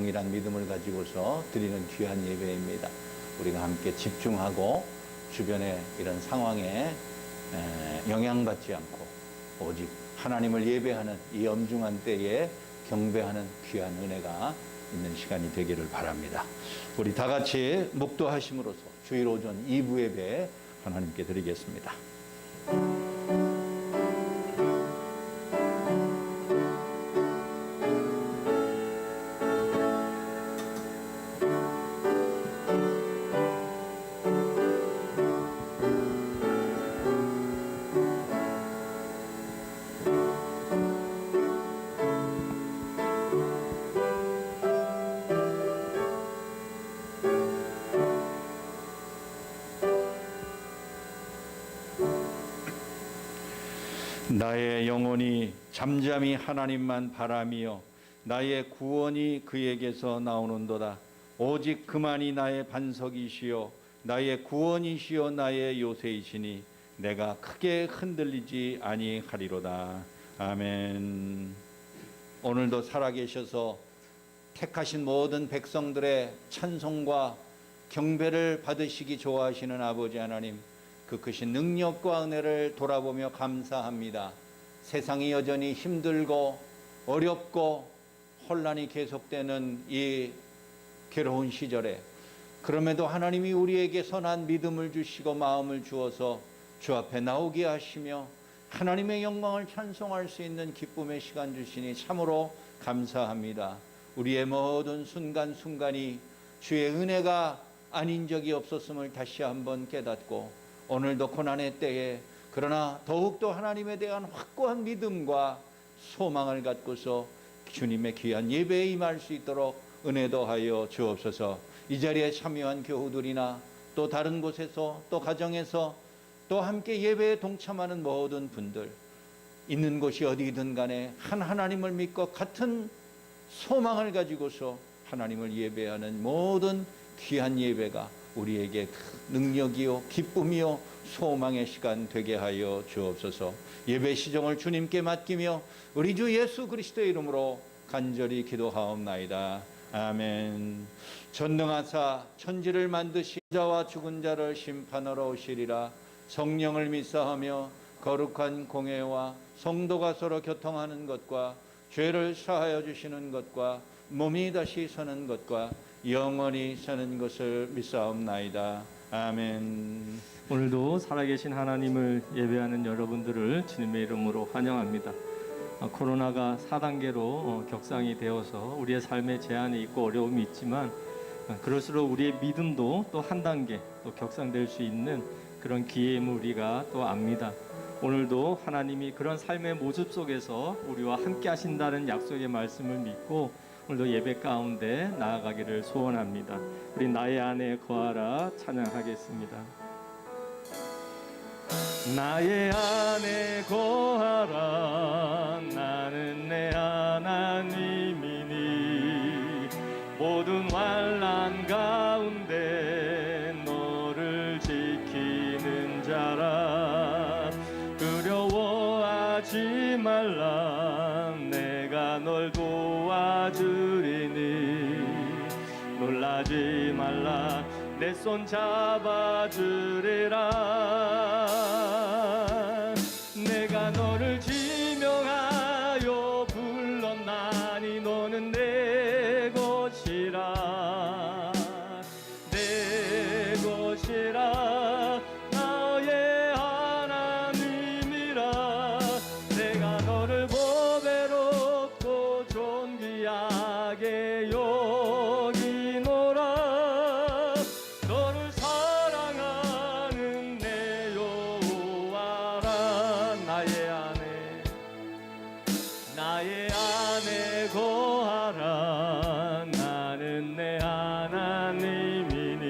동일한 믿음을 가지고서 드리는 귀한 예배입니다. 우리가 함께 집중하고 주변의 이런 상황에 영향받지 않고 오직 하나님을 예배하는 이 엄중한 때에 경배하는 귀한 은혜가 있는 시간이 되기를 바랍니다. 우리 다 같이 묵도하심으로써 주일 오전 2부 예배 하나님께 드리겠습니다. 나의 영혼이 잠잠히 하나님만 바라며 나의 구원이 그에게서 나오는도다. 오직 그만이 나의 반석이시요 나의 구원이시요 나의 요새이시니 내가 크게 흔들리지 아니하리로다. 아멘. 오늘도 살아계셔서 택하신 모든 백성들의 찬송과 경배를 받으시기 좋아하시는 아버지 하나님, 그 크신 능력과 은혜를 돌아보며 감사합니다. 세상이 여전히 힘들고 어렵고 혼란이 계속되는 이 괴로운 시절에 그럼에도 하나님이 우리에게 선한 믿음을 주시고 마음을 주어서 주 앞에 나오게 하시며 하나님의 영광을 찬송할 수 있는 기쁨의 시간 주시니 참으로 감사합니다. 우리의 모든 순간순간이 주의 은혜가 아닌 적이 없었음을 다시 한번 깨닫고 오늘도 고난의 때에 그러나 더욱더 하나님에 대한 확고한 믿음과 소망을 갖고서 주님의 귀한 예배에 임할 수 있도록 은혜 더하여 주옵소서. 이 자리에 참여한 교우들이나 또 다른 곳에서 또 가정에서 또 함께 예배에 동참하는 모든 분들, 있는 곳이 어디든 간에 한 하나님을 믿고 같은 소망을 가지고서 하나님을 예배하는 모든 귀한 예배가 우리에게 능력이요 기쁨이요 소망의 시간 되게 하여 주옵소서. 예배 시정을 주님께 맡기며 우리 주 예수 그리스도의 이름으로 간절히 기도하옵나이다. 아멘. 전능하사 천지를 만드시 자와 죽은 자를 심판하러 오시리라. 성령을 믿사하며 거룩한 공회와 성도가 서로 교통하는 것과 죄를 사하여 주시는 것과 몸이 다시 서는 것과 영원히 사는 것을 믿사옵나이다. 아멘. 오늘도 살아계신 하나님을 예배하는 여러분들을 주님의 이름으로 환영합니다. 코로나가 4단계로 격상이 되어서 우리의 삶에 제한이 있고 어려움이 있지만 그럴수록 우리의 믿음도 또 한 단계 또 격상될 수 있는 그런 기회임을 우리가 또 압니다. 오늘도 하나님이 그런 삶의 모습 속에서 우리와 함께 하신다는 약속의 말씀을 믿고 오늘도 예배 가운데 나아가기를 소원합니다. 우리 나의 안에 거하라 찬양하겠습니다. 나의 안에 거하라. 나는 내 하나님이니 모든 환난 가운데 너를 지키는 자라. 두려워하지 말라. 내가 널 도와주리니 놀라지 말라. 내 손 잡아주리라. 내가 너를 지명하여 불렀나니 너는 내 것이라. 내 것이라. 나의 하나님이라. 내가 너를 보배롭고 존귀하게 여기노라. 너를 사랑하는 내 여호와라. 나의 안에 거하라. 나는 내 하나님이니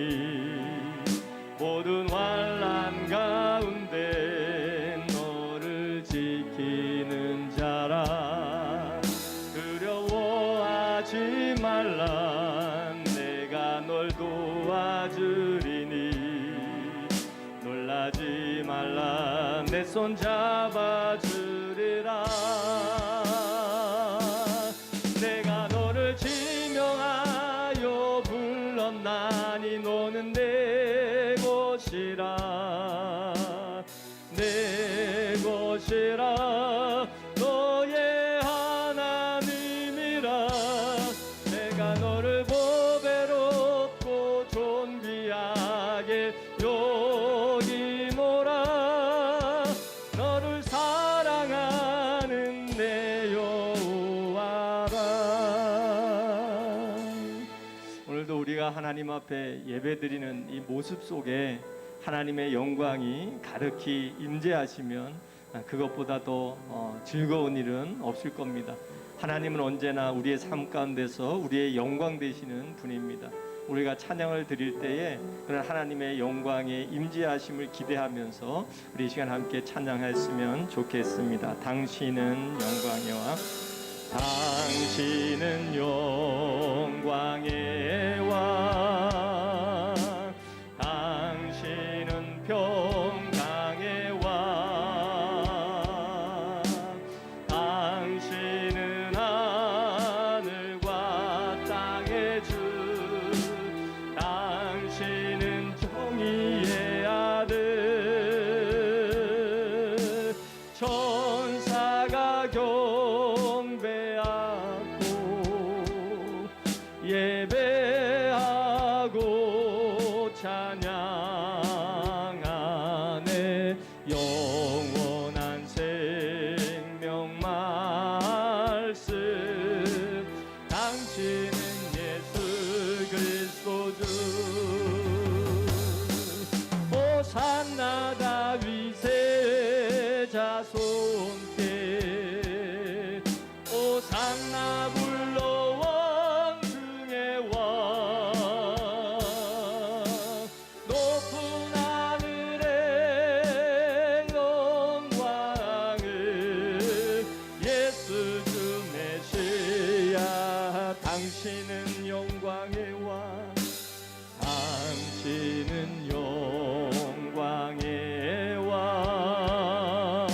모든 환난 가운데 너를 지키는 자라. 두려워하지 말라. 내가 널 도와주리니 놀라지 말라. 내 손 잡아주리라. 내가 너를 지명하 편안히 노는 내 곳이라 내 곳이라 너의 하나님이라 내가 너를 보배롭고 존귀하게 여기노라 너를 사랑하는 내 여호와라. 오늘도 우리가 하나님 앞에 예배드리는 이 모습 속에 하나님의 영광이 가득히 임재하시면 그것보다 더 즐거운 일은 없을 겁니다. 하나님은 언제나 우리의 삶 가운데서 우리의 영광 되시는 분입니다. 우리가 찬양을 드릴 때에 그런 하나님의 영광의 임재하심을 기대하면서 우리 이 시간 함께 찬양했으면 좋겠습니다. 당신은 영광의 왕, 당신은 영광의 왕, 당신은 평강의 왕, 당신은 하늘과 땅의 주, 당신은 정의의 아들, 천사가 경배하고 예배하고 찬양하네. 영원한 생명 말씀, 당신은 예수 그리스도 주. 호산나 다윗의 자손께, 호산나 불러 왕 중의 왕, 높은 하늘의 영광을 예수 주 메시아. 당신은 영광의 왕, 당신은 영광의 왕,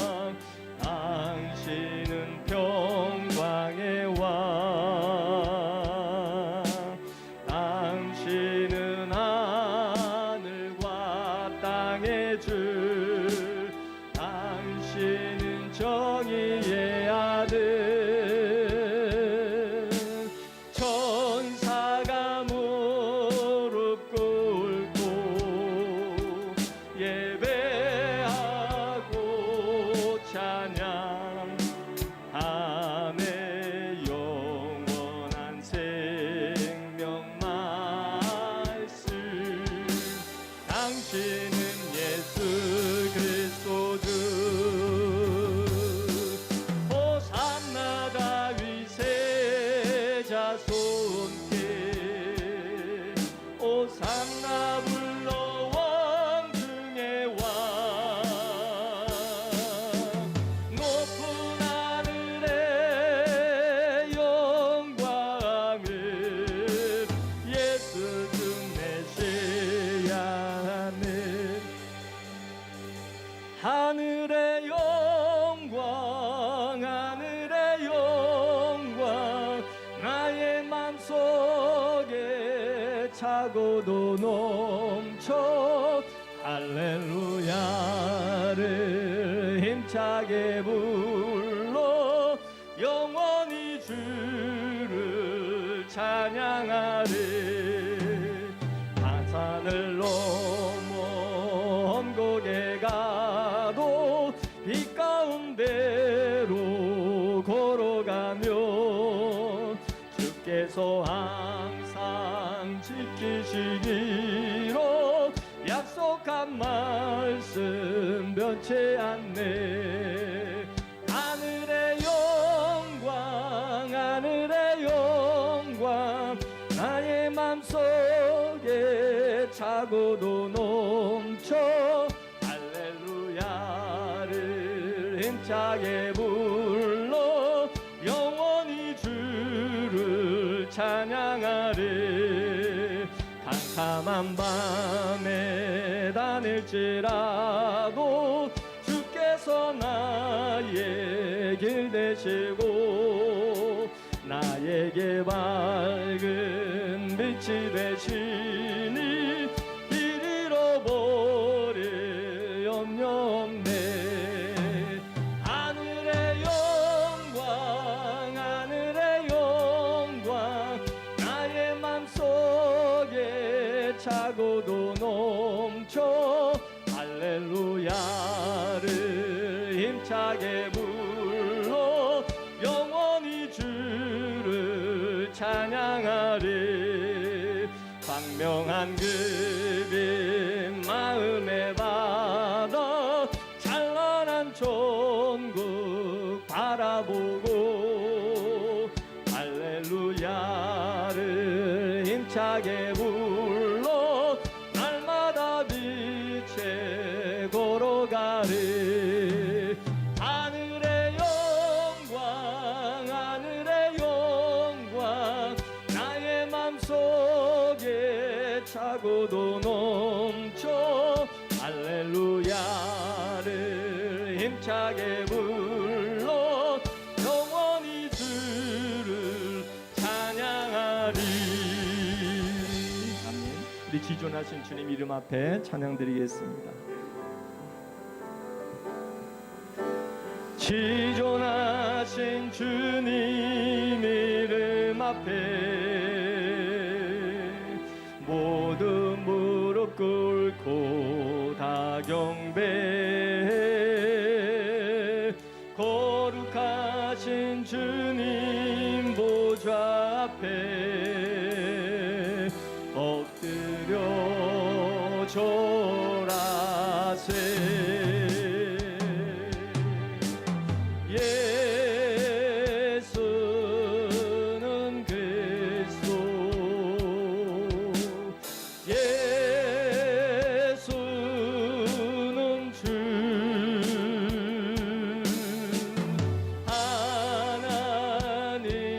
당신은 평강의 왕, 당신은 하늘과 땅의 주, 당신은 정의의 아들, 천사가 무릎 꿇고 예배하고 찬양하네. 영원한 생명 말씀, 당신은 예수 그리스도 주. 호산나 다윗의 자손께, 호산나 불러 왕 중의 왕, 높은 하늘의 영광을 예수 주 메시아는. 하늘의 영광, 하늘의 영광, 나의 맘속에 차고도 넘쳐 할렐루야를 힘차게 불러 영원히 주를 찬양하리. 산을 넘어 언곡에 가도 빛 가운데로 걸어가며 주께서 항상 지키시기로 약속한 말씀 변치 않네. 하늘의 영광, 하늘의 영광, 나의 맘속에 차고도 넘쳐 할렐루야를 힘차게 불러 영원히 주를 찬양하리. 캄캄한 밤에 다닐지라도 주께서 나의 길 되시고 나에게 밝은 빛이 되시니 길 잃어버릴 염려 없네. 하늘의 영광 나의 맘속에 차고도 넘쳐 할렐루야를 힘차게 불러 영원히 주를 찬양하리. 광명한 그빛 마음에 받아 찬란한 천국 바라보고 할렐루야를 힘차게 불러 날마다 빛에 걸어가리. 하늘의 영광 나의 맘속에 차고도 넘쳐 할렐루야를 힘차게 불러 영원히 주를 찬양하리. 아멘. 우리 지존하신 주님 이름 앞에 찬양드리겠습니다. 지존하신 주님 이름 앞에 모두 무릎 꿇고 다 경배해. 거룩하신 주님 보좌 앞에 엎드려 절하세. 예수는 그리스도, 예수는 주,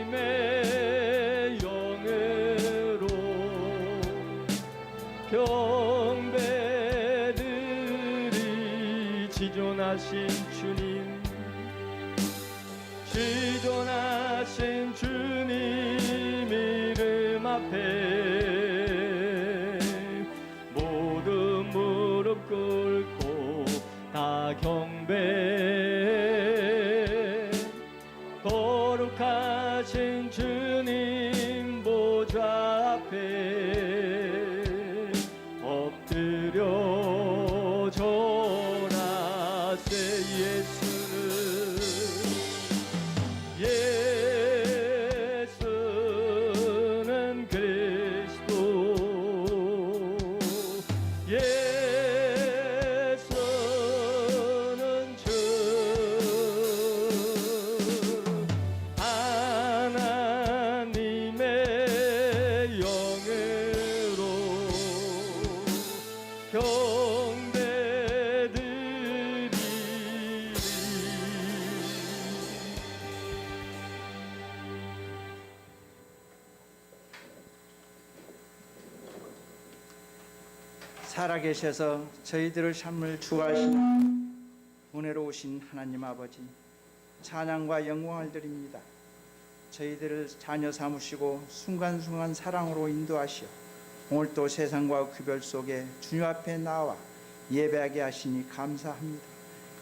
하나님의 영으로 경배드리. 지존하신 주님, 지존하신 주님 이름 앞에 모두 무릎 꿇고 다 경배해. 거룩하신 주님 보좌 앞에 엎드려 절하세. 예수는 그리스도, 예수는 주, 하나님의 영으로 경배드리리. 살아계셔서 저희들의 삶을 주관하시는 은혜로우신 하나님 아버지, 찬양과 영광을 드립니다. 저희들을 자녀 삼으시고 순간순간 사랑으로 인도하시어 오늘도 세상과 구별 속에 주님 앞에 나와 예배하게 하시니 감사합니다.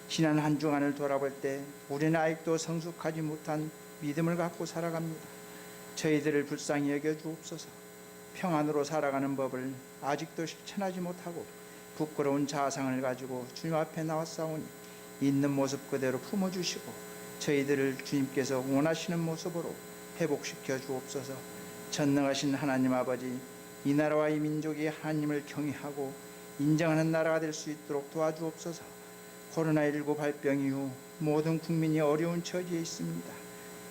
지난 한 주간을 돌아볼 때 우리는 아직도 성숙하지 못한 믿음을 갖고 살아갑니다. 저희들을 불쌍히 여겨 주옵소서. 평안으로 살아가는 법을 아직도 실천하지 못하고 부끄러운 자상을 가지고 주님 앞에 나왔사오니 있는 모습 그대로 품어주시고 저희들을 주님께서 원하시는 모습으로 회복시켜 주옵소서. 전능하신 하나님 아버지, 이 나라와 이 민족이 하나님을 경외하고 인정하는 나라가 될 수 있도록 도와주옵소서. 코로나19 발병 이후 모든 국민이 어려운 처지에 있습니다.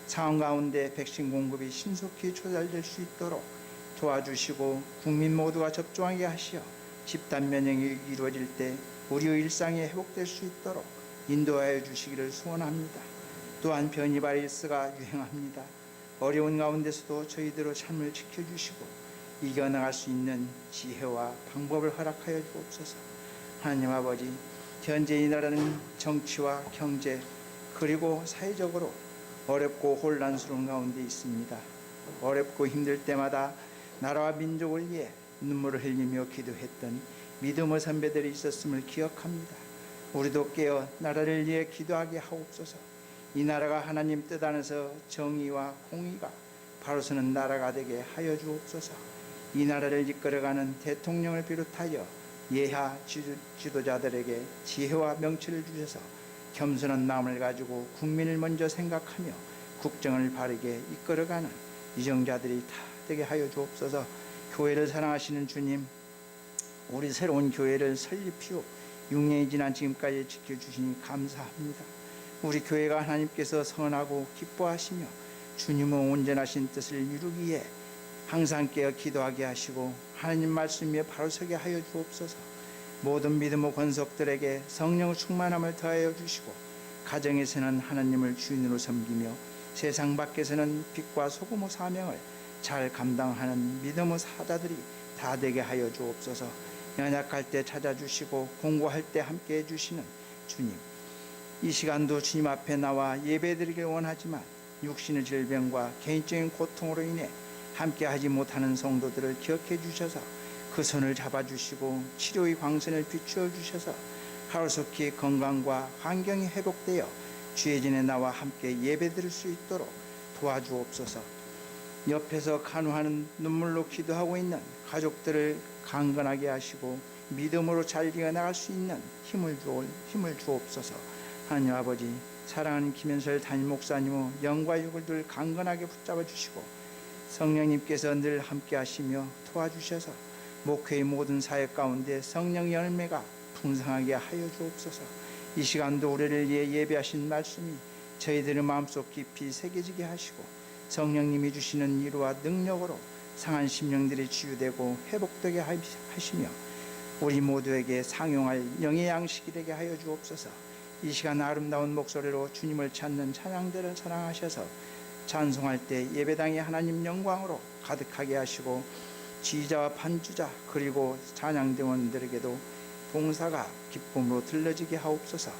상황 가운데 백신 공급이 신속히 조달될 수 있도록 도와주시고 국민 모두가 접종하게 하시어 집단 면역이 이루어질 때 우리의 일상이 회복될 수 있도록 인도하여 주시기를 소원합니다. 또한 변이 바이러스가 유행합니다. 어려운 가운데서도 저희들의 삶을 지켜주시고 이겨나갈 수 있는 지혜와 방법을 허락하여 주옵소서. 하나님 아버지, 현재 이 나라는 정치와 경제 그리고 사회적으로 어렵고 혼란스러운 가운데 있습니다. 어렵고 힘들 때마다 나라와 민족을 위해 눈물을 흘리며 기도했던 믿음의 선배들이 있었음을 기억합니다. 우리도 깨어 나라를 위해 기도하게 하옵소서. 이 나라가 하나님 뜻 안에서 정의와 공의가 바로 서는 나라가 되게 하여 주옵소서. 이 나라를 이끌어가는 대통령을 비롯하여 예하 지도자들에게 지혜와 명철을 주셔서 겸손한 마음을 가지고 국민을 먼저 생각하며 국정을 바르게 이끌어가는 이정자들이 다 되게 하여 주옵소서. 교회를 사랑하시는 주님, 우리 새로운 교회를 설립히오 6년이 지난 지금까지 지켜주시니 감사합니다. 우리 교회가 하나님께서 선하고 기뻐하시며 주님의 온전하신 뜻을 이루기 위해 항상 깨어 기도하게 하시고 하나님 말씀 위에 바로 서게 하여 주옵소서. 모든 믿음의 권속들에게 성령 충만함을 더하여 주시고 가정에서는 하나님을 주인으로 섬기며 세상 밖에서는 빛과 소금의 사명을 잘 감당하는 믿음의 사자들이 다 되게 하여 주옵소서. 연약할 때 찾아주시고 공고할 때 함께해 주시는 주님, 이 시간도 주님 앞에 나와 예배드리길 원하지만 육신의 질병과 개인적인 고통으로 인해 함께하지 못하는 성도들을 기억해 주셔서 그 손을 잡아주시고 치료의 광선을 비추어 주셔서 하루속히 건강과 환경이 회복되어 주의 전에 나와 함께 예배드릴 수 있도록 도와주옵소서. 옆에서 간호하는 눈물로 기도하고 있는 가족들을 강건하게 하시고 믿음으로 잘 이어나갈 수 있는 힘을 주옵소서. 하나님 아버지, 사랑하는 김현설 담임 목사님의 영과 육을 늘 강건하게 붙잡아 주시고 성령님께서 늘 함께 하시며 도와주셔서 목회의 모든 사역 가운데 성령 열매가 풍성하게 하여 주옵소서. 이 시간도 우리를 위해 예배하신 말씀이 저희들의 마음속 깊이 새겨지게 하시고 성령님이 주시는 위로와 능력으로 상한 심령들이 치유되고 회복되게 하시며 우리 모두에게 상용할 영의 양식이 되게 하여 주옵소서. 이 시간 아름다운 목소리로 주님을 찾는 찬양들을 사랑하셔서 찬송할 때 예배당이 하나님 영광으로 가득하게 하시고 지휘자와 반주자 그리고 찬양대원들에게도 봉사가 기쁨으로 들려지게 하옵소서.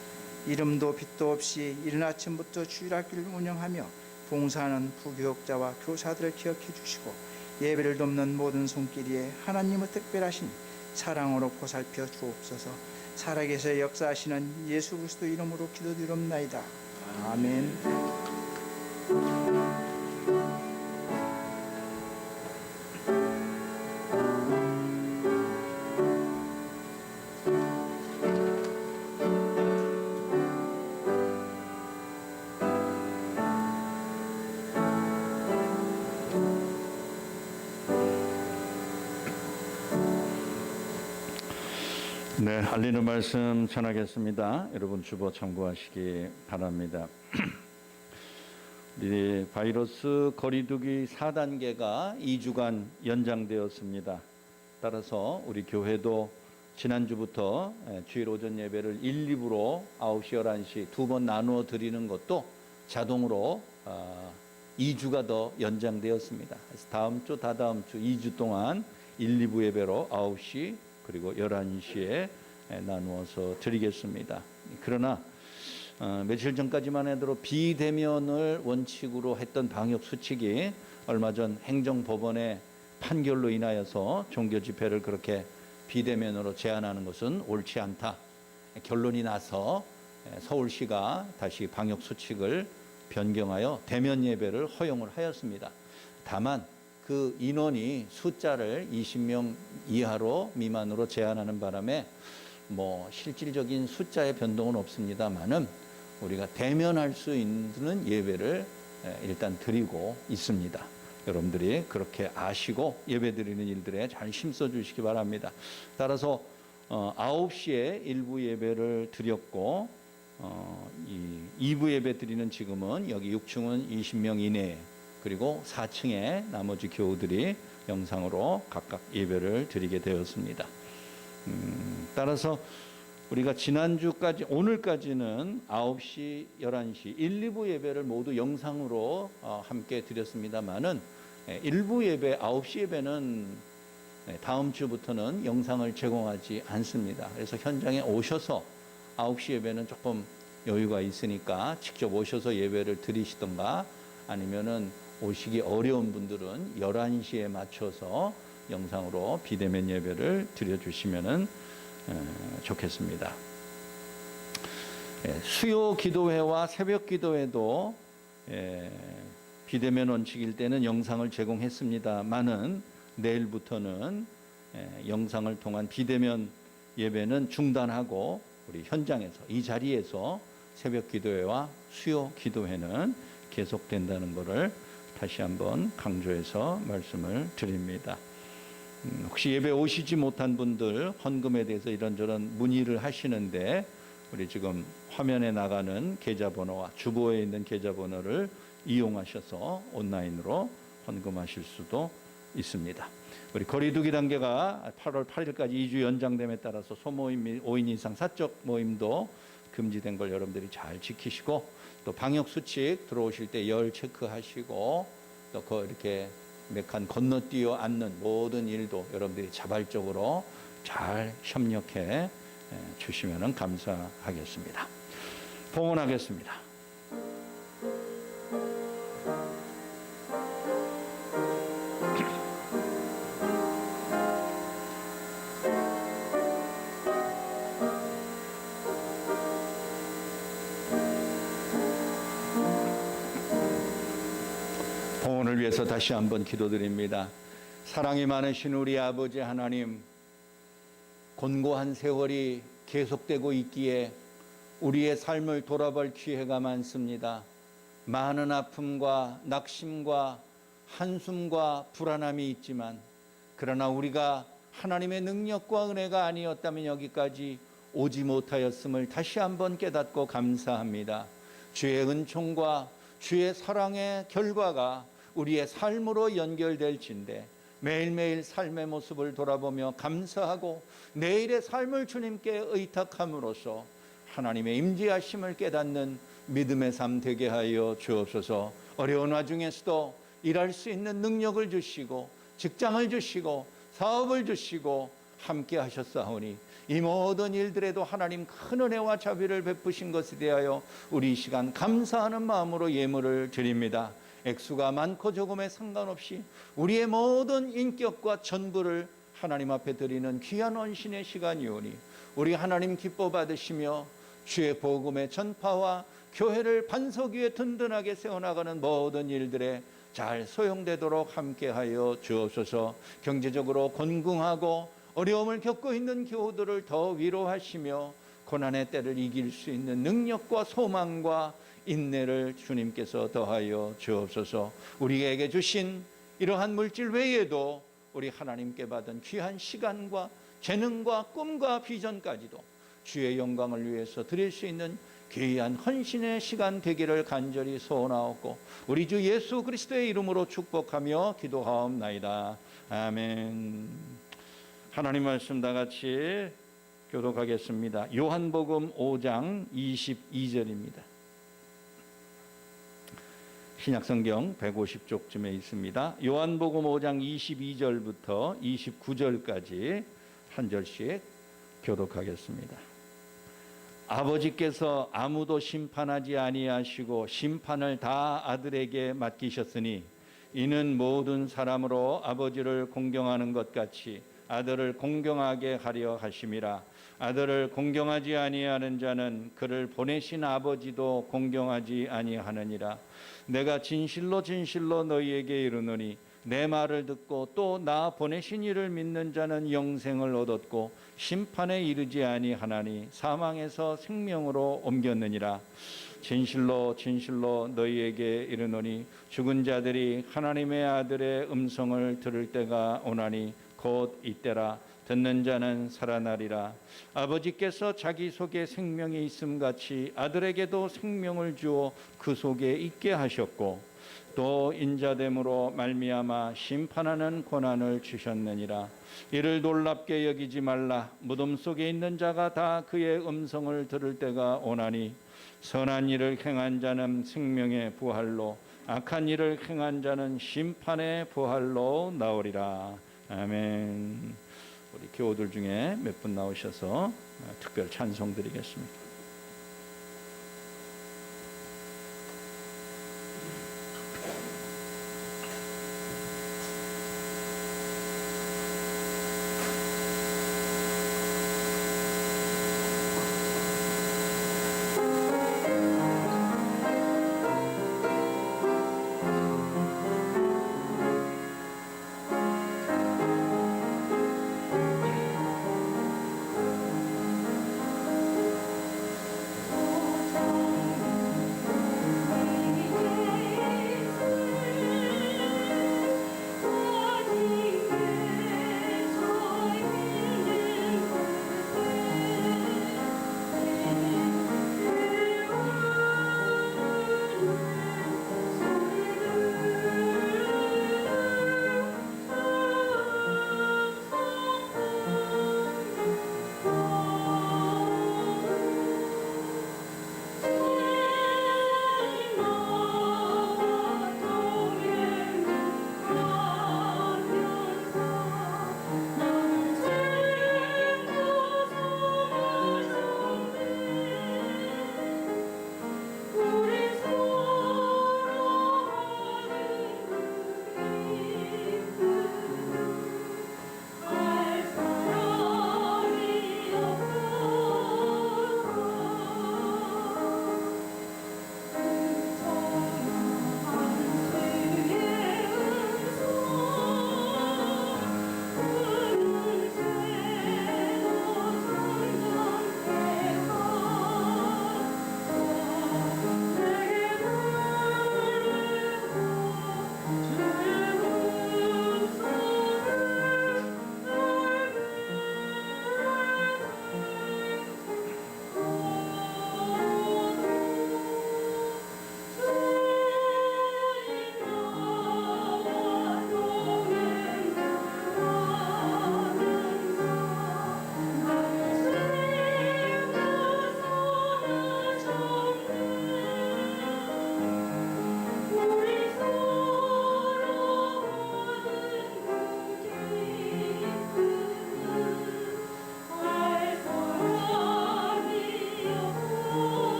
이름도 빛도 없이 이른 아침부터 주일학교를 운영하며 봉사하는 부교육자와 교사들을 기억해 주시고 예배를 돕는 모든 손길이에 하나님의 특별하신 사랑으로 보살펴 주옵소서. 살아계셔 역사하시는 예수 그리스도 이름으로 기도드리옵나이다. 아멘. 네, 알리는 말씀 전하겠습니다. 여러분 주보 참고하시기 바랍니다. 우리 바이러스 거리두기 4단계가 2주간 연장되었습니다. 따라서 우리 교회도 지난주부터 주일 오전 예배를 1, 2부로 9시, 11시 두 번 나누어 드리는 것도 자동으로 2주가 더 연장되었습니다. 그래서 다음 주, 다다음 주 2주 동안 1, 2부 예배로 9시 그리고 11시에 나누어서 드리겠습니다. 그러나 며칠 전까지만 해도 비대면을 원칙으로 했던 방역 수칙이 얼마 전 행정법원의 판결로 인하여서 종교 집회를 그렇게 비대면으로 제한하는 것은 옳지 않다. 결론이 나서 서울시가 다시 방역 수칙을 변경하여 대면 예배를 허용을 하였습니다. 다만 그 인원이 숫자를 20명 이하로 미만으로 제한하는 바람에 실질적인 숫자의 변동은 없습니다만은 우리가 대면할 수 있는 예배를 일단 드리고 있습니다. 여러분들이 그렇게 아시고 예배 드리는 일들에 잘 힘써 주시기 바랍니다. 따라서 9시에 1부 예배를 드렸고 2부 예배 드리는 지금은 여기 6층은 20명 이내에 그리고 4층에 나머지 교우들이 영상으로 각각 예배를 드리게 되었습니다. 따라서 우리가 지난주까지 오늘까지는 9시, 11시 1, 2부 예배를 모두 영상으로 함께 드렸습니다마는 1부 예배, 9시 예배는 다음 주부터는 영상을 제공하지 않습니다. 그래서 현장에 오셔서 9시 예배는 조금 여유가 있으니까 직접 오셔서 예배를 드리시던가 아니면은 오시기 어려운 분들은 11시에 맞춰서 영상으로 비대면 예배를 드려주시면 좋겠습니다. 수요 기도회와 새벽 기도회도 비대면 원칙일 때는 영상을 제공했습니다만은 내일부터는 영상을 통한 비대면 예배는 중단하고 우리 현장에서 이 자리에서 새벽 기도회와 수요 기도회는 계속된다는 것을 다시 한번 강조해서 말씀을 드립니다. 혹시 예배 오시지 못한 분들 헌금에 대해서 이런저런 문의를 하시는데 우리 지금 화면에 나가는 계좌번호와 주보에 있는 계좌번호를 이용하셔서 온라인으로 헌금하실 수도 있습니다. 우리 거리두기 단계가 8월 8일까지 2주 연장됨에 따라서 소모임 및 5인 이상 사적 모임도 금지된 걸 여러분들이 잘 지키시고 또 방역 수칙 들어오실 때 열 체크하시고 또 이렇게 몇 칸 건너뛰어 앉는 모든 일도 여러분들이 자발적으로 잘 협력해 주시면 감사하겠습니다. 봉헌하겠습니다. 봉헌을 위해서 다시 한번 기도드립니다. 사랑이 많으신 우리 아버지 하나님, 곤고한 세월이 계속되고 있기에 우리의 삶을 돌아볼 기회가 많습니다. 많은 아픔과 낙심과 한숨과 불안함이 있지만 그러나 우리가 하나님의 능력과 은혜가 아니었다면 여기까지 오지 못하였음을 다시 한번 깨닫고 감사합니다. 주의 은총과 주의 사랑의 결과가 우리의 삶으로 연결될진데 매일매일 삶의 모습을 돌아보며 감사하고 내일의 삶을 주님께 의탁함으로써 하나님의 임재하심을 깨닫는 믿음의 삶 되게 하여 주옵소서. 어려운 와중에서도 일할 수 있는 능력을 주시고 직장을 주시고 사업을 주시고 함께 하셨사오니 이 모든 일들에도 하나님 큰 은혜와 자비를 베푸신 것에 대하여 우리 이 시간 감사하는 마음으로 예물을 드립니다. 액수가 많고 적음에 상관없이 우리의 모든 인격과 전부를 하나님 앞에 드리는 귀한 헌신의 시간이오니 우리 하나님 기뻐 받으시며 주의 복음의 전파와 교회를 반석 위에 든든하게 세워나가는 모든 일들에 잘 소용되도록 함께하여 주옵소서. 경제적으로 곤궁하고 어려움을 겪고 있는 교우들을 더 위로하시며 고난의 때를 이길 수 있는 능력과 소망과 인내를 주님께서 더하여 주옵소서. 우리에게 주신 이러한 물질 외에도 우리 하나님께 받은 귀한 시간과 재능과 꿈과 비전까지도 주의 영광을 위해서 드릴 수 있는 귀한 헌신의 시간 되기를 간절히 소원하옵고 우리 주 예수 그리스도의 이름으로 축복하며 기도하옵나이다. 아멘. 하나님 말씀 다 같이 교독하겠습니다. 요한복음 5장 22절입니다. 신약성경 150쪽쯤에 있습니다. 요한복음 5장 22절부터 29절까지 한 절씩 교독하겠습니다. 아버지께서 아무도 심판하지 아니하시고 심판을 다 아들에게 맡기셨으니 이는 모든 사람으로 아버지를 공경하는 것 같이 아들을 공경하게 하려 하심이라. 아들을 공경하지 아니하는 자는 그를 보내신 아버지도 공경하지 아니하느니라. 내가 진실로 진실로 너희에게 이르노니 내 말을 듣고 또 나 보내신 이를 믿는 자는 영생을 얻었고 심판에 이르지 아니하나니 사망에서 생명으로 옮겼느니라. 진실로 진실로 너희에게 이르노니 죽은 자들이 하나님의 아들의 음성을 들을 때가 오나니 곧 이때라. 듣는 자는 살아나리라. 아버지께서 자기 속에 생명이 있음같이 아들에게도 생명을 주어 그 속에 있게 하셨고 또 인자됨으로 말미암아 심판하는 권한을 주셨느니라. 이를 놀랍게 여기지 말라. 무덤 속에 있는 자가 다 그의 음성을 들을 때가 오나니 선한 일을 행한 자는 생명의 부활로 악한 일을 행한 자는 심판의 부활로 나오리라. 아멘. 우리 교우들 중에 몇 분 나오셔서 특별 찬송 드리겠습니다.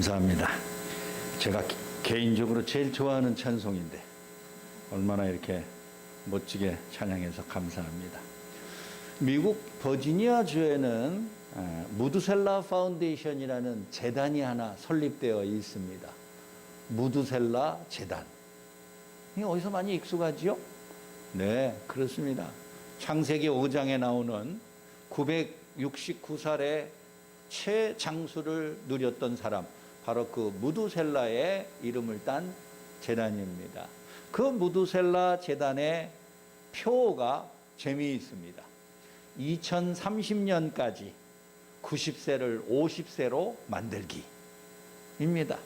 감사합니다. 제가 개인적으로 제일 좋아하는 찬송인데 얼마나 이렇게 멋지게 찬양해서 감사합니다. 미국 버지니아주에는 무드셀라 파운데이션이라는 재단이 하나 설립되어 있습니다. 무드셀라 재단. 이게 어디서 많이 익숙하지요? 네, 그렇습니다. 창세기 5장에 나오는 969살의 최장수를 누렸던 사람, 바로 그 무드셀라의 이름을 딴 재단입니다. 그 무드셀라 재단의 표가 재미있습니다. 2030년까지 90세를 50세로 만들기입니다.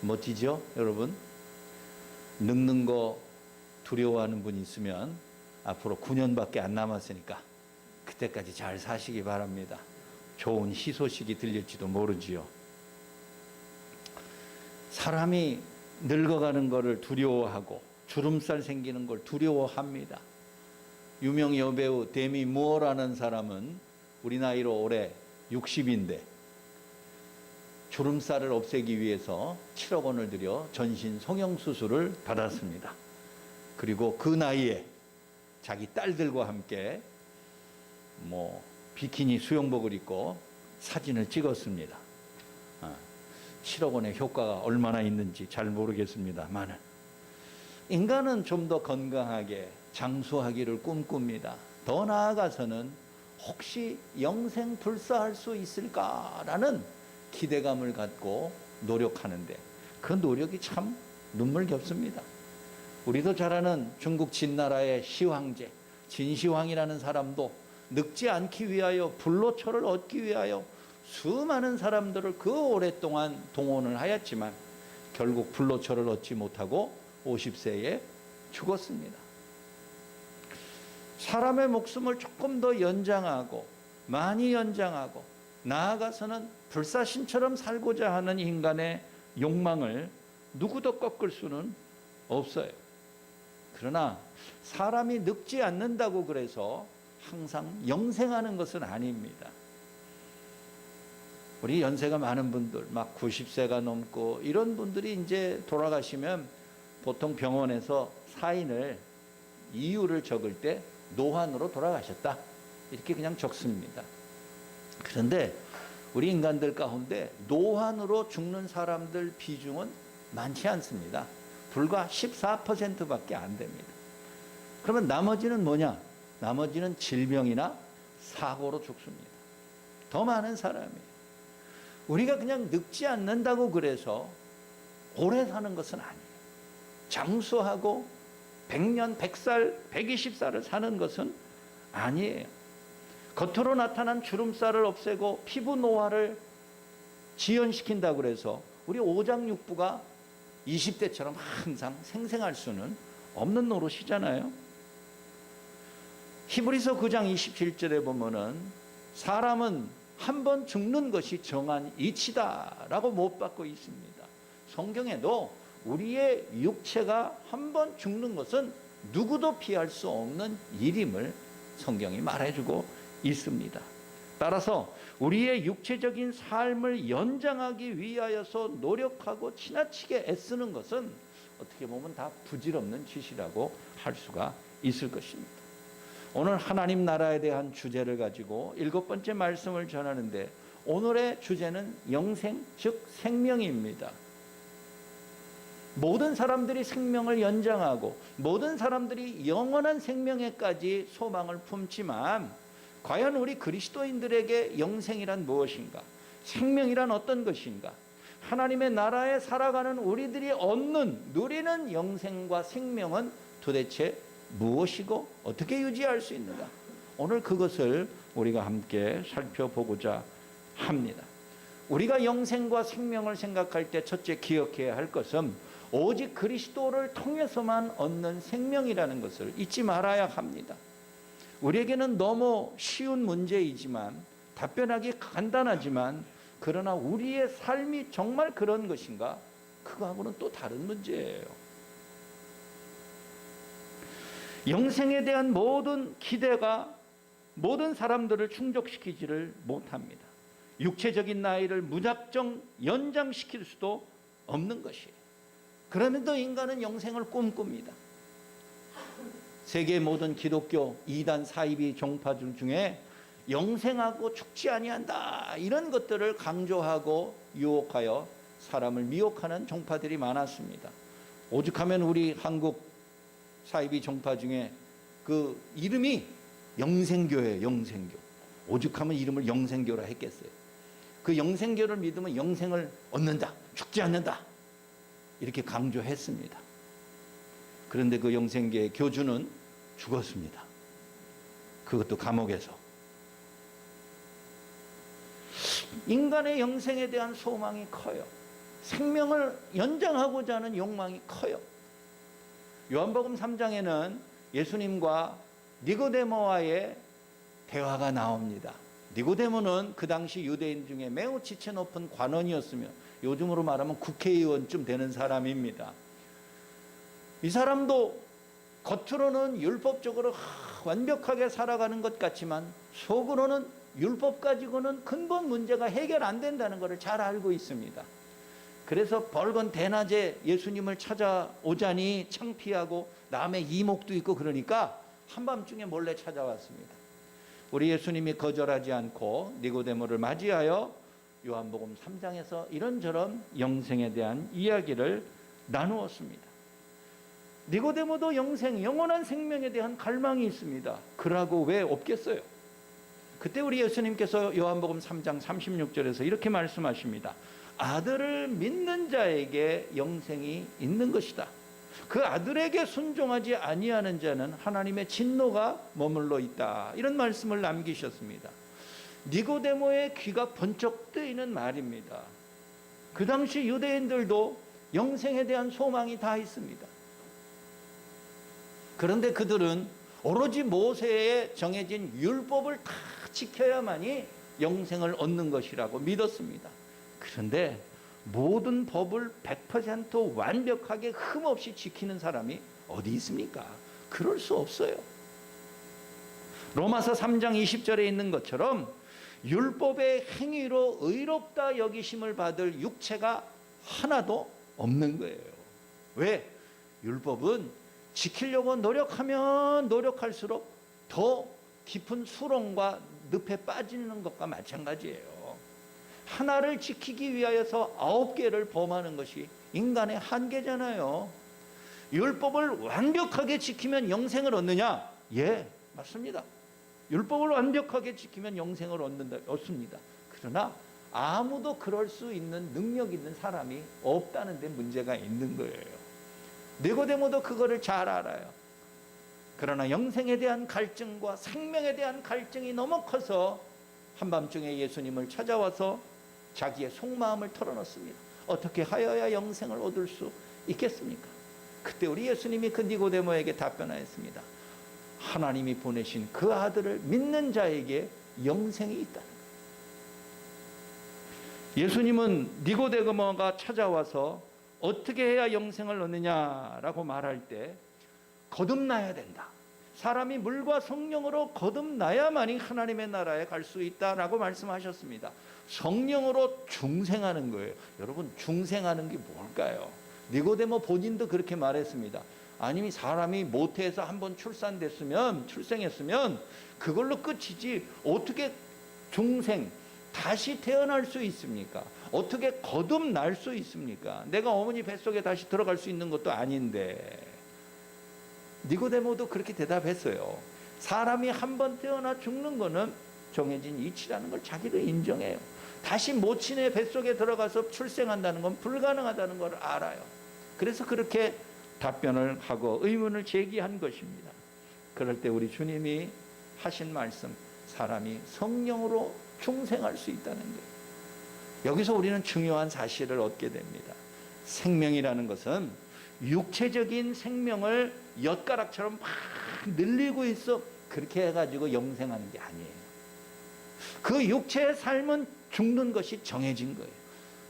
멋지죠, 여러분? 늙는 거 두려워하는 분이 있으면 앞으로 9년밖에 안 남았으니까 그때까지 잘 사시기 바랍니다. 좋은 희소식이 들릴지도 모르지요. 사람이 늙어가는 것을 두려워하고 주름살 생기는 걸 두려워합니다. 유명 여배우 데미 무어라는 사람은 우리 나이로 올해 60인데 주름살을 없애기 위해서 7억 원을 들여 전신 성형수술을 받았습니다. 그리고 그 나이에 자기 딸들과 함께 비키니 수영복을 입고 사진을 찍었습니다. 7억 원의 효과가 얼마나 있는지 잘 모르겠습니다만 인간은 좀 더 건강하게 장수하기를 꿈꿉니다. 더 나아가서는 혹시 영생 불사할 수 있을까라는 기대감을 갖고 노력하는데 그 노력이 참 눈물겹습니다. 우리도 잘 아는 중국 진나라의 시황제 진시황이라는 사람도 늙지 않기 위하여 불로초를 얻기 위하여 수많은 사람들을 그 오랫동안 동원을 하였지만 결국 불로초를 얻지 못하고 50세에 죽었습니다. 사람의 목숨을 조금 더 연장하고 많이 연장하고 나아가서는 불사신처럼 살고자 하는 인간의 욕망을 누구도 꺾을 수는 없어요. 그러나 사람이 늙지 않는다고 그래서 항상 영생하는 것은 아닙니다. 우리 연세가 많은 분들, 막 90세가 넘고 이런 분들이 이제 돌아가시면 보통 병원에서 사인을 이유를 적을 때 노환으로 돌아가셨다 이렇게 그냥 적습니다. 그런데 우리 인간들 가운데 노환으로 죽는 사람들 비중은 많지 않습니다. 불과 14%밖에 안 됩니다. 그러면 나머지는 뭐냐? 나머지는 질병이나 사고로 죽습니다. 더 많은 사람이에요. 우리가 그냥 늙지 않는다고 그래서 오래 사는 것은 아니에요. 장수하고 100년, 100살, 120살을 사는 것은 아니에요. 겉으로 나타난 주름살을 없애고 피부 노화를 지연시킨다고 그래서 우리 오장육부가 20대처럼 항상 생생할 수는 없는 노릇이잖아요. 히브리서 9장 27절에 보면은 사람은 한 번 죽는 것이 정한 이치다라고 못 받고 있습니다. 성경에도 우리의 육체가 한 번 죽는 것은 누구도 피할 수 없는 일임을 성경이 말해주고 있습니다. 따라서 우리의 육체적인 삶을 연장하기 위하여서 노력하고 지나치게 애쓰는 것은 어떻게 보면 다 부질없는 짓이라고 할 수가 있을 것입니다. 오늘 하나님 나라에 대한 주제를 가지고 7번째 말씀을 전하는데 오늘의 주제는 영생, 즉 생명입니다. 모든 사람들이 생명을 연장하고 모든 사람들이 영원한 생명에까지 소망을 품지만 과연 우리 그리스도인들에게 영생이란 무엇인가? 생명이란 어떤 것인가? 하나님의 나라에 살아가는 우리들이 얻는, 누리는 영생과 생명은 도대체 무엇이고 어떻게 유지할 수 있는가? 오늘 그것을 우리가 함께 살펴보고자 합니다. 우리가 영생과 생명을 생각할 때 첫째 기억해야 할 것은 오직 그리스도를 통해서만 얻는 생명이라는 것을 잊지 말아야 합니다. 우리에게는 너무 쉬운 문제이지만 답변하기 간단하지만 그러나 우리의 삶이 정말 그런 것인가? 그거하고는 또 다른 문제예요. 영생에 대한 모든 기대가 모든 사람들을 충족시키지를 못합니다. 육체적인 나이를 무작정 연장시킬 수도 없는 것이에요. 그럼에도 인간은 영생을 꿈꿉니다. 세계 모든 기독교 이단 사이비 종파들 중에 영생하고 죽지 아니한다 이런 것들을 강조하고 유혹하여 사람을 미혹하는 종파들이 많았습니다. 오죽하면 우리 한국 사이비 종파 중에 그 이름이 영생교예요. 영생교. 오죽하면 이름을 영생교라 했겠어요. 그 영생교를 믿으면 영생을 얻는다, 죽지 않는다 이렇게 강조했습니다. 그런데 그 영생교의 교주는 죽었습니다. 그것도 감옥에서. 인간의 영생에 대한 소망이 커요. 생명을 연장하고자 하는 욕망이 커요. 요한복음 3장에는 예수님과 니고데모와의 대화가 나옵니다. 니고데모는 그 당시 유대인 중에 매우 지체 높은 관원이었으며 요즘으로 말하면 국회의원쯤 되는 사람입니다. 이 사람도 겉으로는 율법적으로 완벽하게 살아가는 것 같지만 속으로는 율법 가지고는 근본 문제가 해결 안 된다는 것을 잘 알고 있습니다. 그래서 벌건 대낮에 예수님을 찾아오자니 창피하고 남의 이목도 있고 그러니까 한밤중에 몰래 찾아왔습니다. 우리 예수님이 거절하지 않고 니고데모를 맞이하여 요한복음 3장에서 이런저런 영생에 대한 이야기를 나누었습니다. 니고데모도 영생, 영원한 생명에 대한 갈망이 있습니다. 그러고 왜 없겠어요? 그때 우리 예수님께서 요한복음 3장 36절에서 이렇게 말씀하십니다. 아들을 믿는 자에게 영생이 있는 것이다. 그 아들에게 순종하지 아니하는 자는 하나님의 진노가 머물러 있다. 이런 말씀을 남기셨습니다. 니고데모의 귀가 번쩍 뜨이는 말입니다. 그 당시 유대인들도 영생에 대한 소망이 다 있습니다. 그런데 그들은 오로지 모세에 정해진 율법을 다 지켜야만이 영생을 얻는 것이라고 믿었습니다. 그런데 모든 법을 100% 완벽하게 흠없이 지키는 사람이 어디 있습니까? 그럴 수 없어요. 로마서 3장 20절에 있는 것처럼 율법의 행위로 의롭다 여기심을 받을 육체가 하나도 없는 거예요. 왜? 율법은 지키려고 노력하면 노력할수록 더 깊은 수렁과 늪에 빠지는 것과 마찬가지예요. 하나를 지키기 위하여서 9개를 범하는 것이 인간의 한계잖아요. 율법을 완벽하게 지키면 영생을 얻느냐? 예, 맞습니다. 율법을 완벽하게 지키면 영생을 얻습니다. 그러나 아무도 그럴 수 있는 능력 있는 사람이 없다는 데 문제가 있는 거예요. 니고데모도 그거를 잘 알아요. 그러나 영생에 대한 갈증과 생명에 대한 갈증이 너무 커서 한밤중에 예수님을 찾아와서 자기의 속마음을 털어놓습니다. 어떻게 하여야 영생을 얻을 수 있겠습니까? 그때 우리 예수님이 그 니고데모에게 답변하였습니다. 하나님이 보내신 그 아들을 믿는 자에게 영생이 있다는 거예요. 예수님은 니고데모가 찾아와서 어떻게 해야 영생을 얻느냐라고 말할 때 거듭나야 된다. 사람이 물과 성령으로 거듭나야만이 하나님의 나라에 갈 수 있다라고 말씀하셨습니다. 성령으로 중생하는 거예요. 여러분, 중생하는 게 뭘까요? 니고데모 본인도 그렇게 말했습니다. 아니, 사람이 모태에서 한번 출생했으면 그걸로 끝이지 어떻게 중생 다시 태어날 수 있습니까? 어떻게 거듭날 수 있습니까? 내가 어머니 뱃속에 다시 들어갈 수 있는 것도 아닌데. 니고데모도 그렇게 대답했어요. 사람이 한번 태어나 죽는 거는 정해진 이치라는 걸 자기도 인정해요. 다시 모친의 뱃속에 들어가서 출생한다는 건 불가능하다는 걸 알아요. 그래서 그렇게 답변을 하고 의문을 제기한 것입니다. 그럴 때 우리 주님이 하신 말씀, 사람이 성령으로 중생할 수 있다는 거예요. 여기서 우리는 중요한 사실을 얻게 됩니다. 생명이라는 것은 육체적인 생명을 엿가락처럼 막 늘리고 있어 그렇게 해가지고 영생하는 게 아니에요. 그 육체의 삶은 죽는 것이 정해진 거예요.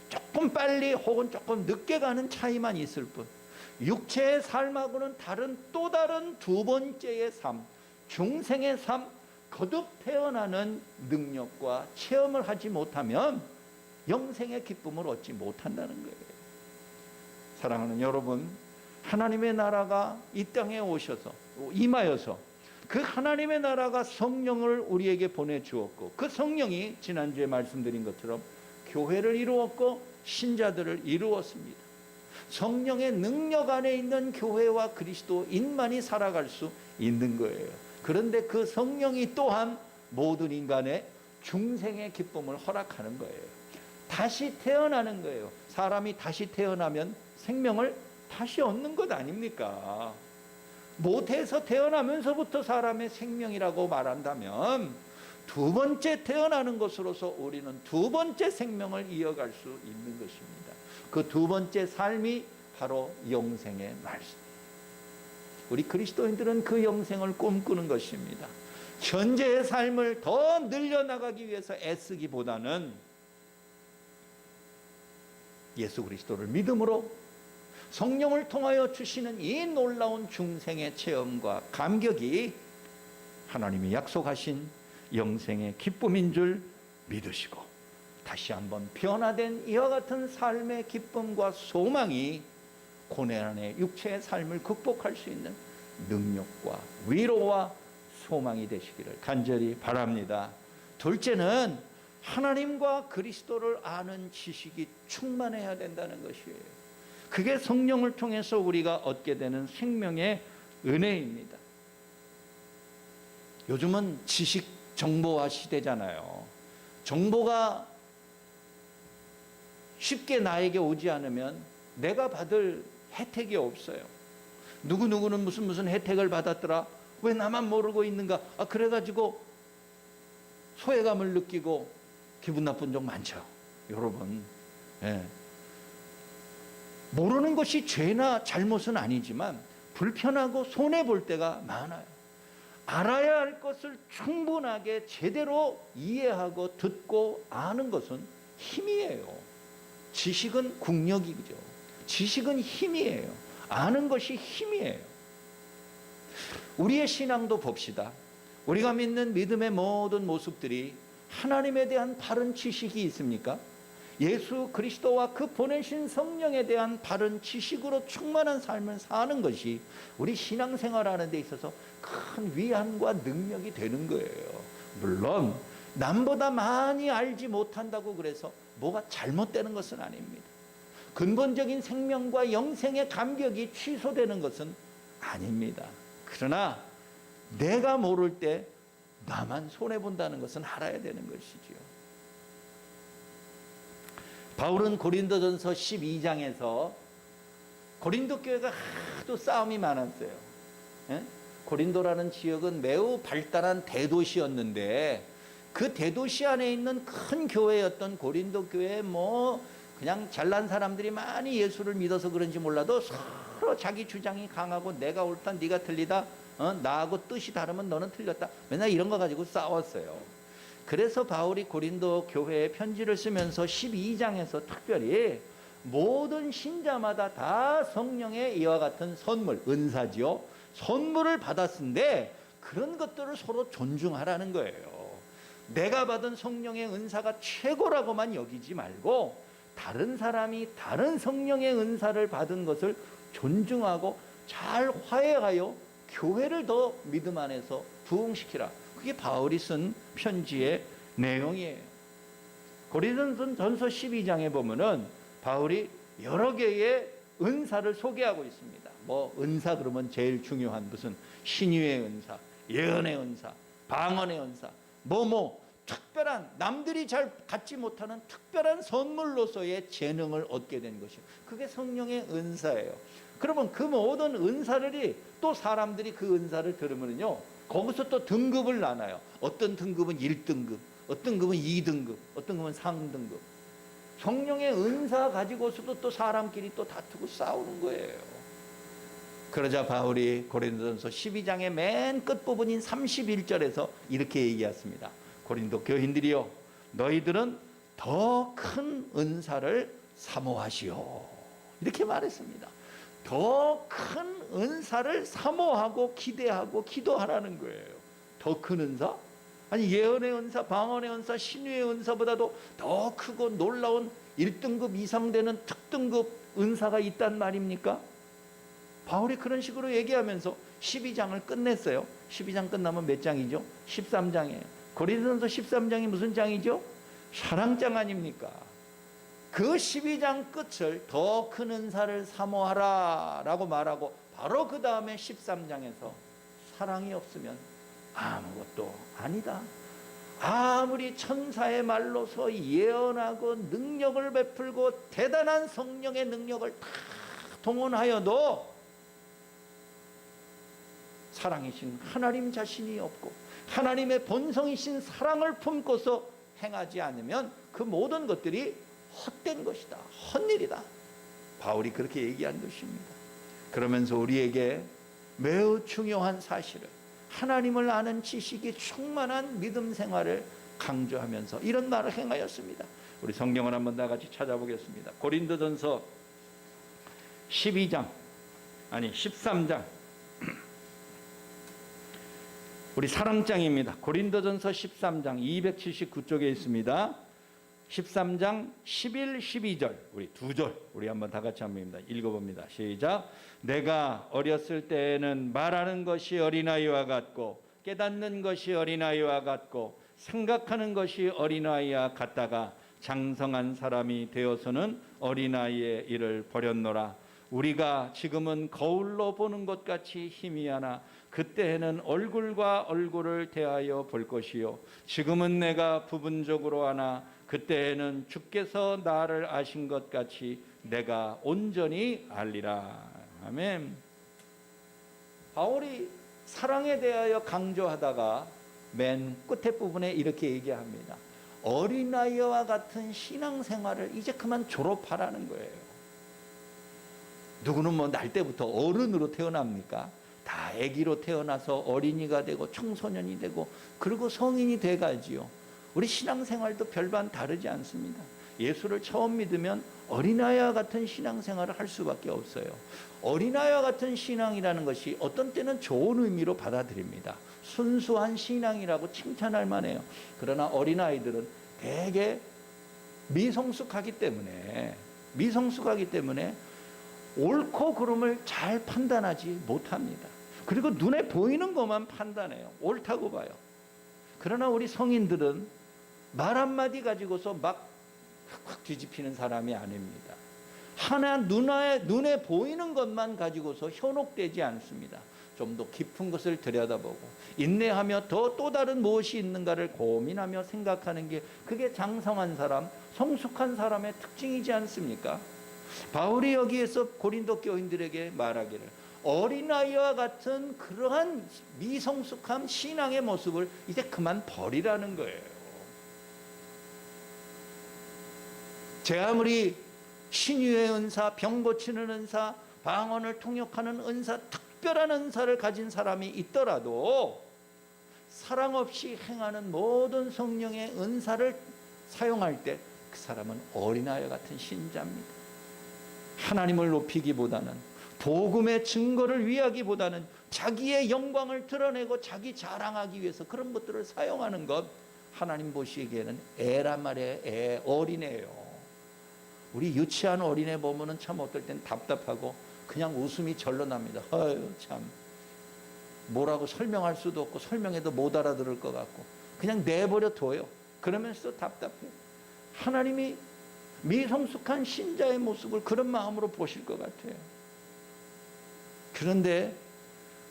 조금 빨리 혹은 조금 늦게 가는 차이만 있을 뿐, 육체의 삶하고는 다른 또 다른 두 번째의 삶, 중생의 삶, 거듭 태어나는 능력과 체험을 하지 못하면 영생의 기쁨을 얻지 못한다는 거예요. 사랑하는 여러분, 하나님의 나라가 이 땅에 오셔서 임하여서 그 하나님의 나라가 성령을 우리에게 보내주었고, 그 성령이 지난주에 말씀드린 것처럼 교회를 이루었고 신자들을 이루었습니다. 성령의 능력 안에 있는 교회와 그리스도인만이 살아갈 수 있는 거예요. 그런데 그 성령이 또한 모든 인간의 중생의 기쁨을 허락하는 거예요. 다시 태어나는 거예요. 사람이 다시 태어나면 생명을 다시 얻는 것 아닙니까? 모태에서 태어나면서부터 사람의 생명이라고 말한다면 두 번째 태어나는 것으로서 우리는 두 번째 생명을 이어갈 수 있는 것입니다. 그 두 번째 삶이 바로 영생의 말씀. 우리 그리스도인들은 그 영생을 꿈꾸는 것입니다. 현재의 삶을 더 늘려나가기 위해서 애쓰기보다는 예수 그리스도를 믿음으로 성령을 통하여 주시는 이 놀라운 중생의 체험과 감격이 하나님이 약속하신 영생의 기쁨인 줄 믿으시고, 다시 한번 변화된 이와 같은 삶의 기쁨과 소망이 고난의 육체의 삶을 극복할 수 있는 능력과 위로와 소망이 되시기를 간절히 바랍니다. 둘째는 하나님과 그리스도를 아는 지식이 충만해야 된다는 것이에요. 그게 성령을 통해서 우리가 얻게 되는 생명의 은혜입니다. 요즘은 지식 정보화 시대잖아요. 정보가 쉽게 나에게 오지 않으면 내가 받을 혜택이 없어요. 누구누구는 무슨 혜택을 받았더라, 왜 나만 모르고 있는가, 그래가지고 소외감을 느끼고 기분 나쁜 적 많죠. 여러분, 모르는 것이 죄나 잘못은 아니지만 불편하고 손해볼 때가 많아요. 알아야 할 것을 충분하게 제대로 이해하고 듣고 아는 것은 힘이에요. 지식은 국력이죠. 지식은 힘이에요. 아는 것이 힘이에요. 우리의 신앙도 봅시다. 우리가 믿는 믿음의 모든 모습들이 하나님에 대한 바른 지식이 있습니까? 예수 그리스도와 그 보내신 성령에 대한 바른 지식으로 충만한 삶을 사는 것이 우리 신앙생활하는 데 있어서 큰 위안과 능력이 되는 거예요. 물론 남보다 많이 알지 못한다고 그래서 뭐가 잘못되는 것은 아닙니다. 근본적인 생명과 영생의 감격이 취소되는 것은 아닙니다. 그러나 내가 모를 때 나만 손해본다는 것은 알아야 되는 것이지요. 바울은 고린도전서 12장에서 고린도 교회가 하도 싸움이 많았어요. 고린도라는 지역은 매우 발달한 대도시였는데 그 대도시 안에 있는 큰 교회였던 고린도 교회에 그냥 잘난 사람들이 많이 예수를 믿어서 그런지 몰라도 서로 자기 주장이 강하고 내가 옳다 네가 틀리다, 나하고 뜻이 다르면 너는 틀렸다, 맨날 이런 거 가지고 싸웠어요. 그래서 바울이 고린도 교회에 편지를 쓰면서 12장에서 특별히 모든 신자마다 다 성령의 이와 같은 선물, 은사지요, 선물을 받았는데 그런 것들을 서로 존중하라는 거예요. 내가 받은 성령의 은사가 최고라고만 여기지 말고 다른 사람이 다른 성령의 은사를 받은 것을 존중하고 잘 화해하여 교회를 더 믿음 안에서 부흥시키라. 그게 바울이 쓴 편지의 내용이에요. 고린도전서 12장에 보면은 바울이 여러 개의 은사를 소개하고 있습니다. 은사 그러면 제일 중요한 무슨 신유의 은사, 예언의 은사, 방언의 은사, 특별한 남들이 잘 갖지 못하는 특별한 선물로서의 재능을 얻게 된 것이에요. 그게 성령의 은사예요. 그러면 그 모든 은사들이 또 사람들이 그 은사를 들으면요, 거기서 또 등급을 나눠요. 어떤 등급은 1등급, 어떤 등급은 2등급, 어떤 등급은 3등급. 성령의 은사 가지고서도 또 사람끼리 또 다투고 싸우는 거예요. 그러자 바울이 고린도전서 12장의 맨 끝부분인 31절에서 이렇게 얘기했습니다. 고린도 교인들이여, 너희들은 더 큰 은사를 사모하시오. 이렇게 말했습니다. 더 큰 은사를 사모하고 기대하고 기도하라는 거예요. 더 큰 은사? 아니 예언의 은사, 방언의 은사, 신유의 은사보다도 더 크고 놀라운 1등급 이상 되는 특등급 은사가 있단 말입니까? 바울이 그런 식으로 얘기하면서 12장을 끝냈어요. 12장 끝나면 몇 장이죠? 13장이에요. 고린도전서 13장이 무슨 장이죠? 사랑장 아닙니까? 그 12장 끝을 더 큰 은사를 사모하라 라고 말하고 바로 그 다음에 13장에서 사랑이 없으면 아무것도 아니다. 아무리 천사의 말로서 예언하고 능력을 베풀고 대단한 성령의 능력을 다 동원하여도 사랑이신 하나님 자신이 없고 하나님의 본성이신 사랑을 품고서 행하지 않으면 그 모든 것들이 헛된 것이다, 헛일이다. 바울이 그렇게 얘기한 것입니다. 그러면서 우리에게 매우 중요한 사실을, 하나님을 아는 지식이 충만한 믿음 생활을 강조하면서 이런 말을 행하였습니다. 우리 성경을 한번 다 같이 찾아보겠습니다. 고린도전서 13장 우리 사랑장입니다. 고린도전서 13장 279쪽에 있습니다. 13장 11, 12절 우리 두 절 우리 한번 다 같이 한번 읽어봅니다. 시작. 내가 어렸을 때에는 말하는 것이 어린아이와 같고 깨닫는 것이 어린아이와 같고 생각하는 것이 어린아이와 같다가 장성한 사람이 되어서는 어린아이의 일을 버렸노라. 우리가 지금은 거울로 보는 것 같이 희미하나 그때에는 얼굴과 얼굴을 대하여 볼 것이요 지금은 내가 부분적으로 하나 그때에는 주께서 나를 아신 것 같이 내가 온전히 알리라. 아멘. 바울이 사랑에 대하여 강조하다가 맨 끝에 부분에 이렇게 얘기합니다. 어린아이와 같은 신앙생활을 이제 그만 졸업하라는 거예요. 누구는 뭐 날 때부터 어른으로 태어납니까? 다 아기로 태어나서 어린이가 되고 청소년이 되고 그리고 성인이 돼가지요. 우리 신앙생활도 별반 다르지 않습니다. 예수를 처음 믿으면 어린아이와 같은 신앙생활을 할 수밖에 없어요. 어린아이와 같은 신앙이라는 것이 어떤 때는 좋은 의미로 받아들입니다. 순수한 신앙이라고 칭찬할 만해요. 그러나 어린아이들은 되게 미성숙하기 때문에 옳고 그름을 잘 판단하지 못합니다. 그리고 눈에 보이는 것만 판단해요. 옳다고 봐요. 그러나 우리 성인들은 말 한마디 가지고서 막 확 뒤집히는 사람이 아닙니다. 하나 눈에 보이는 것만 가지고서 현혹되지 않습니다. 좀 더 깊은 것을 들여다보고 인내하며 또 다른 무엇이 있는가를 고민하며 생각하는 게 그게 장성한 사람, 성숙한 사람의 특징이지 않습니까? 바울이 여기에서 고린도 교인들에게 말하기를 어린아이와 같은 그러한 미성숙한 신앙의 모습을 이제 그만 버리라는 거예요. 제 아무리 신유의 은사, 병 고치는 은사, 방언을 통역하는 은사, 특별한 은사를 가진 사람이 있더라도 사랑 없이 행하는 모든 성령의 은사를 사용할 때 그 사람은 어린아이와 같은 신자입니다. 하나님을 높이기보다는 복음의 증거를 위하기보다는 자기의 영광을 드러내고 자기 자랑하기 위해서 그런 것들을 사용하는 것, 하나님 보시기에는 애란 말이에요. 어린애예요. 우리 유치한 어린애 보면은 참 어떨 땐 답답하고 그냥 웃음이 절로 납니다. 아유 참 뭐라고 설명할 수도 없고 설명해도 못 알아들을 것 같고 그냥 내버려 둬요. 그러면서도 답답해요. 하나님이 미성숙한 신자의 모습을 그런 마음으로 보실 것 같아요. 그런데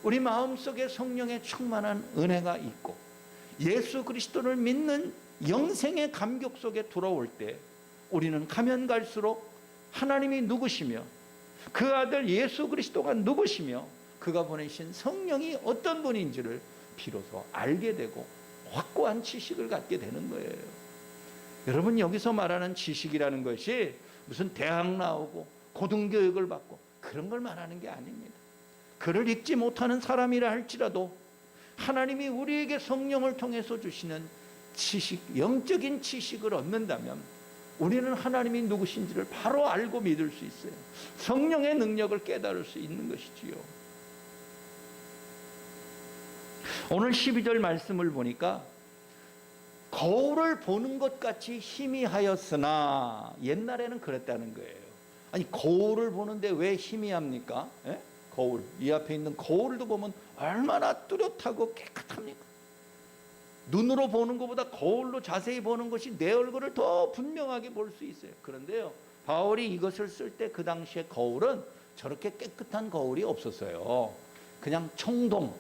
우리 마음속에 성령의 충만한 은혜가 있고 예수 그리스도를 믿는 영생의 감격 속에 돌아올 때 우리는 가면 갈수록 하나님이 누구시며 그 아들 예수 그리스도가 누구시며 그가 보내신 성령이 어떤 분인지를 비로소 알게 되고 확고한 지식을 갖게 되는 거예요. 여러분 여기서 말하는 지식이라는 것이 무슨 대학 나오고 고등교육을 받고 그런 걸 말하는 게 아닙니다. 글을 읽지 못하는 사람이라 할지라도 하나님이 우리에게 성령을 통해서 주시는 지식, 영적인 지식을 얻는다면 우리는 하나님이 누구신지를 바로 알고 믿을 수 있어요. 성령의 능력을 깨달을 수 있는 것이지요. 오늘 12절 말씀을 보니까 거울을 보는 것 같이 희미하였으나, 옛날에는 그랬다는 거예요. 아니, 거울을 보는데 왜 희미합니까? 예? 거울, 이 앞에 있는 거울도 보면 얼마나 뚜렷하고 깨끗합니까? 눈으로 보는 것보다 거울로 자세히 보는 것이 내 얼굴을 더 분명하게 볼 수 있어요. 그런데요, 바울이 이것을 쓸 때 그 당시에 거울은 저렇게 깨끗한 거울이 없었어요. 그냥 청동,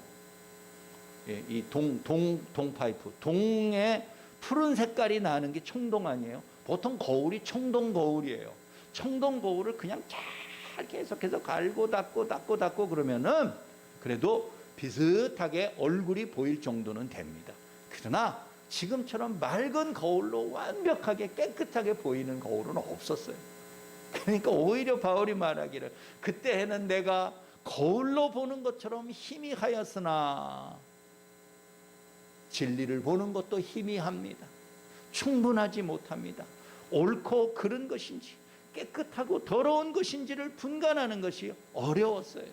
이 동파이프, 동에 푸른 색깔이 나는 게 청동 아니에요? 보통 거울이 청동 거울이에요. 청동 거울을 그냥 잘 계속해서 갈고 닦고 그러면은 그래도 비슷하게 얼굴이 보일 정도는 됩니다. 그러나 지금처럼 맑은 거울로 완벽하게 깨끗하게 보이는 거울은 없었어요. 그러니까 오히려 바울이 말하기를, 그때에는 내가 거울로 보는 것처럼 희미하였으나, 진리를 보는 것도 희미합니다. 충분하지 못합니다. 옳고 그른 것인지 깨끗하고 더러운 것인지를 분간하는 것이 어려웠어요.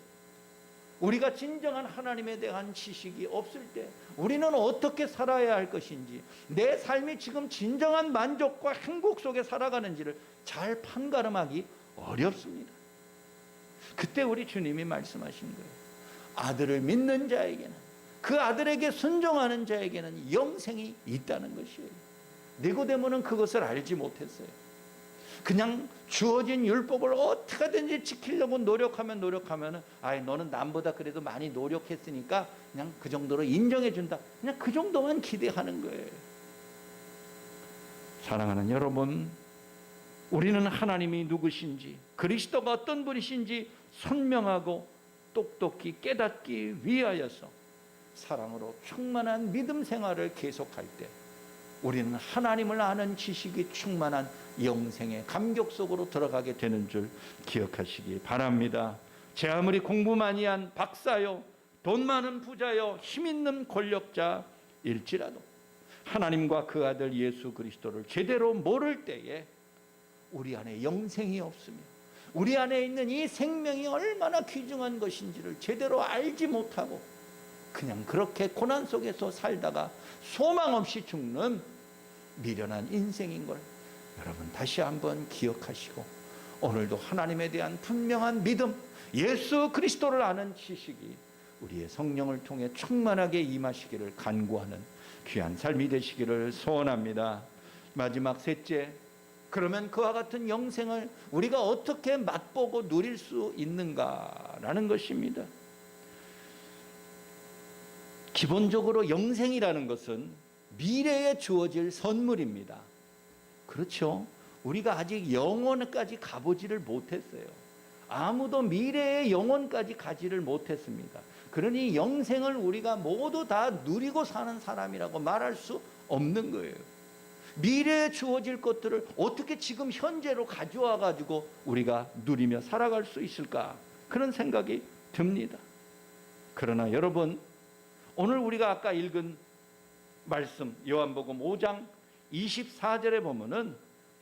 우리가 진정한 하나님에 대한 지식이 없을 때 우리는 어떻게 살아야 할 것인지, 내 삶이 지금 진정한 만족과 행복 속에 살아가는지를 잘 판가름하기 어렵습니다. 그때 우리 주님이 말씀하신 거예요. 아들을 믿는 자에게는, 그 아들에게 순종하는 자에게는 영생이 있다는 것이에요. 니고데모는 그것을 알지 못했어요. 그냥 주어진 율법을 어떻게든지 지키려고 노력하면 아이, 너는 남보다 그래도 많이 노력했으니까 그냥 그 정도로 인정해 준다, 그냥 그 정도만 기대하는 거예요. 사랑하는 여러분, 우리는 하나님이 누구신지, 그리스도가 어떤 분이신지 선명하고 똑똑히 깨닫기 위하여서 사랑으로 충만한 믿음 생활을 계속할 때 우리는 하나님을 아는 지식이 충만한 영생의 감격 속으로 들어가게 되는 줄 기억하시기 바랍니다. 제 아무리 공부 많이 한 박사요, 돈 많은 부자요, 힘 있는 권력자일지라도 하나님과 그 아들 예수 그리스도를 제대로 모를 때에 우리 안에 영생이 없으며 우리 안에 있는 이 생명이 얼마나 귀중한 것인지를 제대로 알지 못하고 그냥 그렇게 고난 속에서 살다가 소망 없이 죽는 미련한 인생인 걸 여러분 다시 한번 기억하시고, 오늘도 하나님에 대한 분명한 믿음, 예수 그리스도를 아는 지식이 우리의 성령을 통해 충만하게 임하시기를 간구하는 귀한 삶이 되시기를 소원합니다. 마지막 셋째, 그러면 그와 같은 영생을 우리가 어떻게 맛보고 누릴 수 있는가라는 것입니다. 기본적으로 영생이라는 것은 미래에 주어질 선물입니다. 그렇죠? 우리가 아직 영원까지 가보지를 못했어요. 아무도 미래의 영혼까지 가지를 못했습니다. 그러니 영생을 우리가 모두 다 누리고 사는 사람이라고 말할 수 없는 거예요. 미래에 주어질 것들을 어떻게 지금 현재로 가져와 가지고 우리가 누리며 살아갈 수 있을까, 그런 생각이 듭니다. 그러나 여러분, 오늘 우리가 아까 읽은 말씀 요한복음 5장 24절에 보면은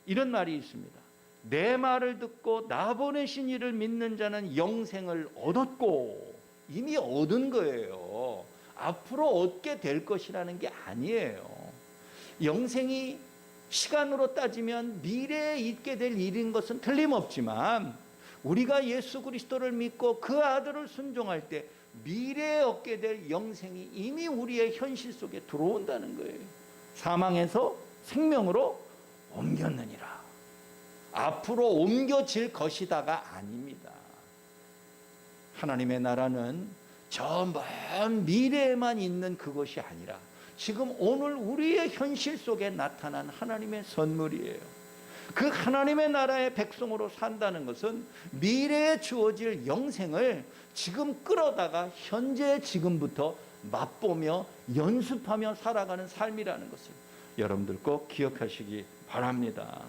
이런 말이 있습니다. 내 말을 듣고 나 보내신 이를 믿는 자는 영생을 얻었고, 이미 얻은 거예요. 앞으로 얻게 될 것이라는 게 아니에요. 영생이 시간으로 따지면 미래에 있게 될 일인 것은 틀림없지만, 우리가 예수 그리스도를 믿고 그 아들을 순종할 때 미래에 얻게 될 영생이 이미 우리의 현실 속에 들어온다는 거예요. 사망에서 생명으로 옮겼느니라. 앞으로 옮겨질 것이다가 아닙니다. 하나님의 나라는 저 먼 미래에만 있는 그것이 아니라 지금 오늘 우리의 현실 속에 나타난 하나님의 선물이에요. 그 하나님의 나라의 백성으로 산다는 것은 미래에 주어질 영생을 지금 끌어다가 현재 지금부터 맛보며 연습하며 살아가는 삶이라는 것을 여러분들 꼭 기억하시기 바랍니다.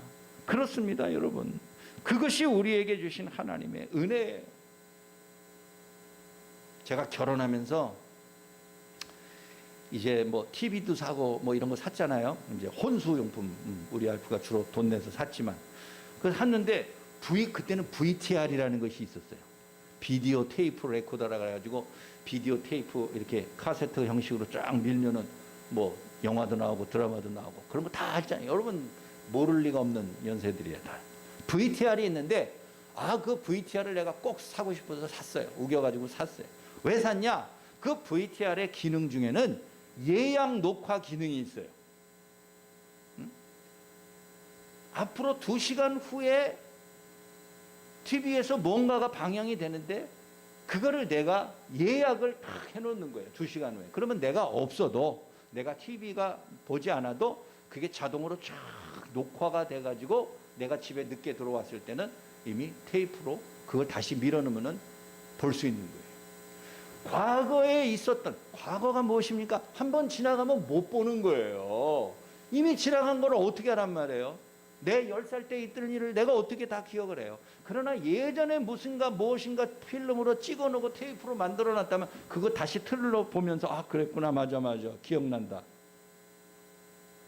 그렇습니다, 여러분. 그것이 우리에게 주신 하나님의 은혜예요. 제가 결혼하면서 이제 뭐 TV도 사고 뭐 이런 거 샀잖아요. 이제 혼수용품 우리 와이프가 주로 돈 내서 샀지만, 그래서 샀는데 그때는 VTR이라는 것이 있었어요. 비디오 테이프 레코더라 그래가지고 비디오 테이프 이렇게 카세트 형식으로 쫙 밀면은 뭐 영화도 나오고 드라마도 나오고 그런 거 다 알잖아요. 여러분 모를 리가 없는 연세들이에요. 다. VTR이 있는데 그 VTR을 내가 꼭 사고 싶어서 샀어요. 우겨가지고 샀어요. 왜 샀냐? 그 VTR의 기능 중에는 예약 녹화 기능이 있어요. 앞으로 2시간 후에 TV에서 뭔가가 방영이 되는데 그거를 내가 예약을 딱 해놓는 거예요. 2시간 후에. 그러면 내가 없어도 내가 TV가 보지 않아도 그게 자동으로 쫙 녹화가 돼가지고 내가 집에 늦게 들어왔을 때는 이미 테이프로 그걸 다시 밀어넣으면 볼 수 있는 거예요. 과거에 있었던, 과거가 무엇입니까? 한번 지나가면 못 보는 거예요. 이미 지나간 걸 어떻게 하란 말이에요? 내 10살 때 있던 일을 내가 어떻게 다 기억을 해요? 그러나 예전에 무엇인가 필름으로 찍어놓고 테이프로 만들어놨다면 그거 다시 틀로 보면서 그랬구나, 맞아 기억난다.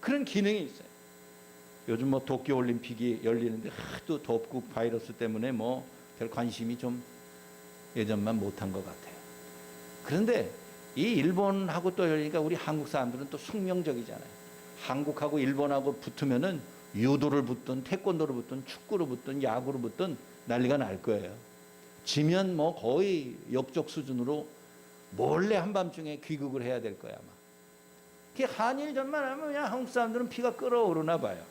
그런 기능이 있어요. 요즘 도쿄올림픽이 열리는데 하도 덥고 바이러스 때문에 별 관심이 좀 예전만 못한 것 같아요. 그런데 이 일본하고 또 열리니까 우리 한국 사람들은 또 숙명적이잖아요. 한국하고 일본하고 붙으면은 유도를 붙든 태권도를 붙든 축구를 붙든 야구를 붙든 난리가 날 거예요. 지면 거의 역적 수준으로 몰래 한밤중에 귀국을 해야 될 거야 아마. 한일전만 하면 그냥 한국 사람들은 피가 끓어오르나 봐요.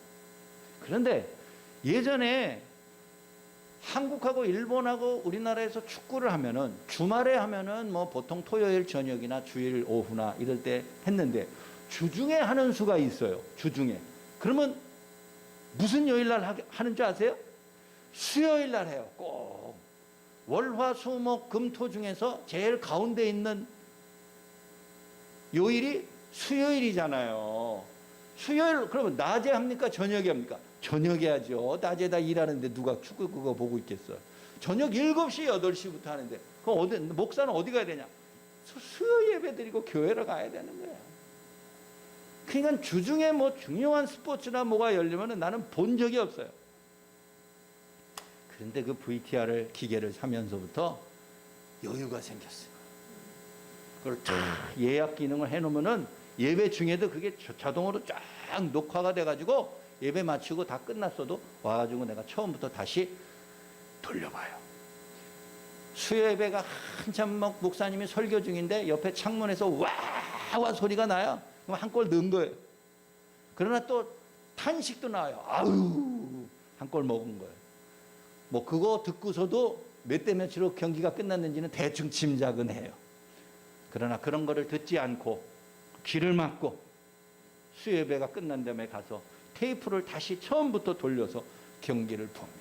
그런데 예전에 한국하고 일본하고 우리나라에서 축구를 하면은 주말에 하면은 보통 토요일 저녁이나 주일 오후나 이럴 때 했는데 주중에 하는 수가 있어요. 주중에. 그러면 무슨 요일 날 하는 줄 아세요? 수요일 날 해요. 꼭. 월화수목금토 중에서 제일 가운데 있는 요일이 수요일이잖아요. 수요일 그러면 낮에 합니까? 저녁에 합니까? 저녁에 하죠. 낮에 다 일하는데 누가 축구 그거 보고 있겠어요. 저녁 7시, 8시부터 하는데 그럼 목사는 어디 가야 되냐? 수요 예배 드리고 교회를 가야 되는 거예요. 그러니까 주중에 중요한 스포츠나 뭐가 열리면 나는 본 적이 없어요. 그런데 그 VTR 기계를 사면서부터 여유가 생겼어요. 그걸 다 예약 기능을 해놓으면은 예배 중에도 그게 자동으로 쫙 녹화가 돼가지고 예배 마치고 다 끝났어도 와가지고 내가 처음부터 다시 돌려봐요. 수요 예배가 한참 목사님이 설교 중인데 옆에 창문에서 와 소리가 나요. 그럼 한 골 넣은 거예요. 그러나 또 탄식도 나와요. 한 골 먹은 거예요. 그거 듣고서도 몇 대 몇으로 경기가 끝났는지는 대충 짐작은 해요. 그러나 그런 거를 듣지 않고 귀를 막고 수요 예배가 끝난 다음에 가서 테이프를 다시 처음부터 돌려서 경기를 봅니다.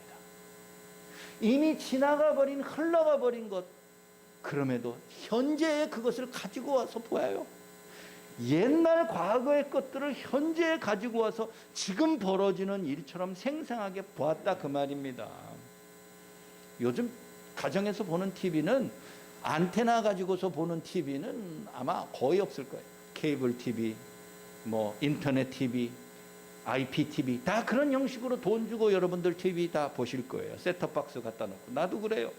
이미 지나가 버린 흘러가 버린 것 그럼에도 현재의 그것을 가지고 와서 보아요. 옛날 과거의 것들을 현재에 가지고 와서 지금 벌어지는 일처럼 생생하게 보았다 그 말입니다. 요즘 가정에서 보는 TV는 안테나 가지고서 보는 TV는 아마 거의 없을 거예요. 케이블 TV, 인터넷 TV, IPTV 다 그런 형식으로 돈 주고 여러분들 TV 다 보실 거예요. 셋톱박스 갖다 놓고. 나도 그래요.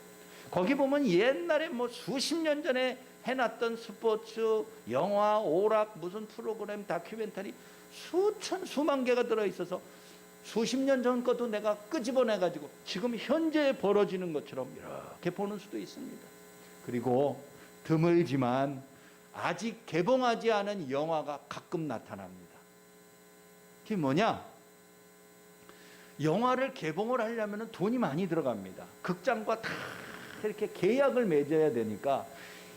거기 보면 옛날에 수십 년 전에 해놨던 스포츠, 영화, 오락, 무슨 프로그램, 다큐멘터리 수만 개가 들어있어서 수십 년 전 것도 내가 끄집어내가지고 지금 현재 벌어지는 것처럼 이렇게 보는 수도 있습니다. 그리고 드물지만 아직 개봉하지 않은 영화가 가끔 나타납니다. 그게 뭐냐? 영화를 개봉을 하려면 돈이 많이 들어갑니다. 극장과 다 이렇게 계약을 맺어야 되니까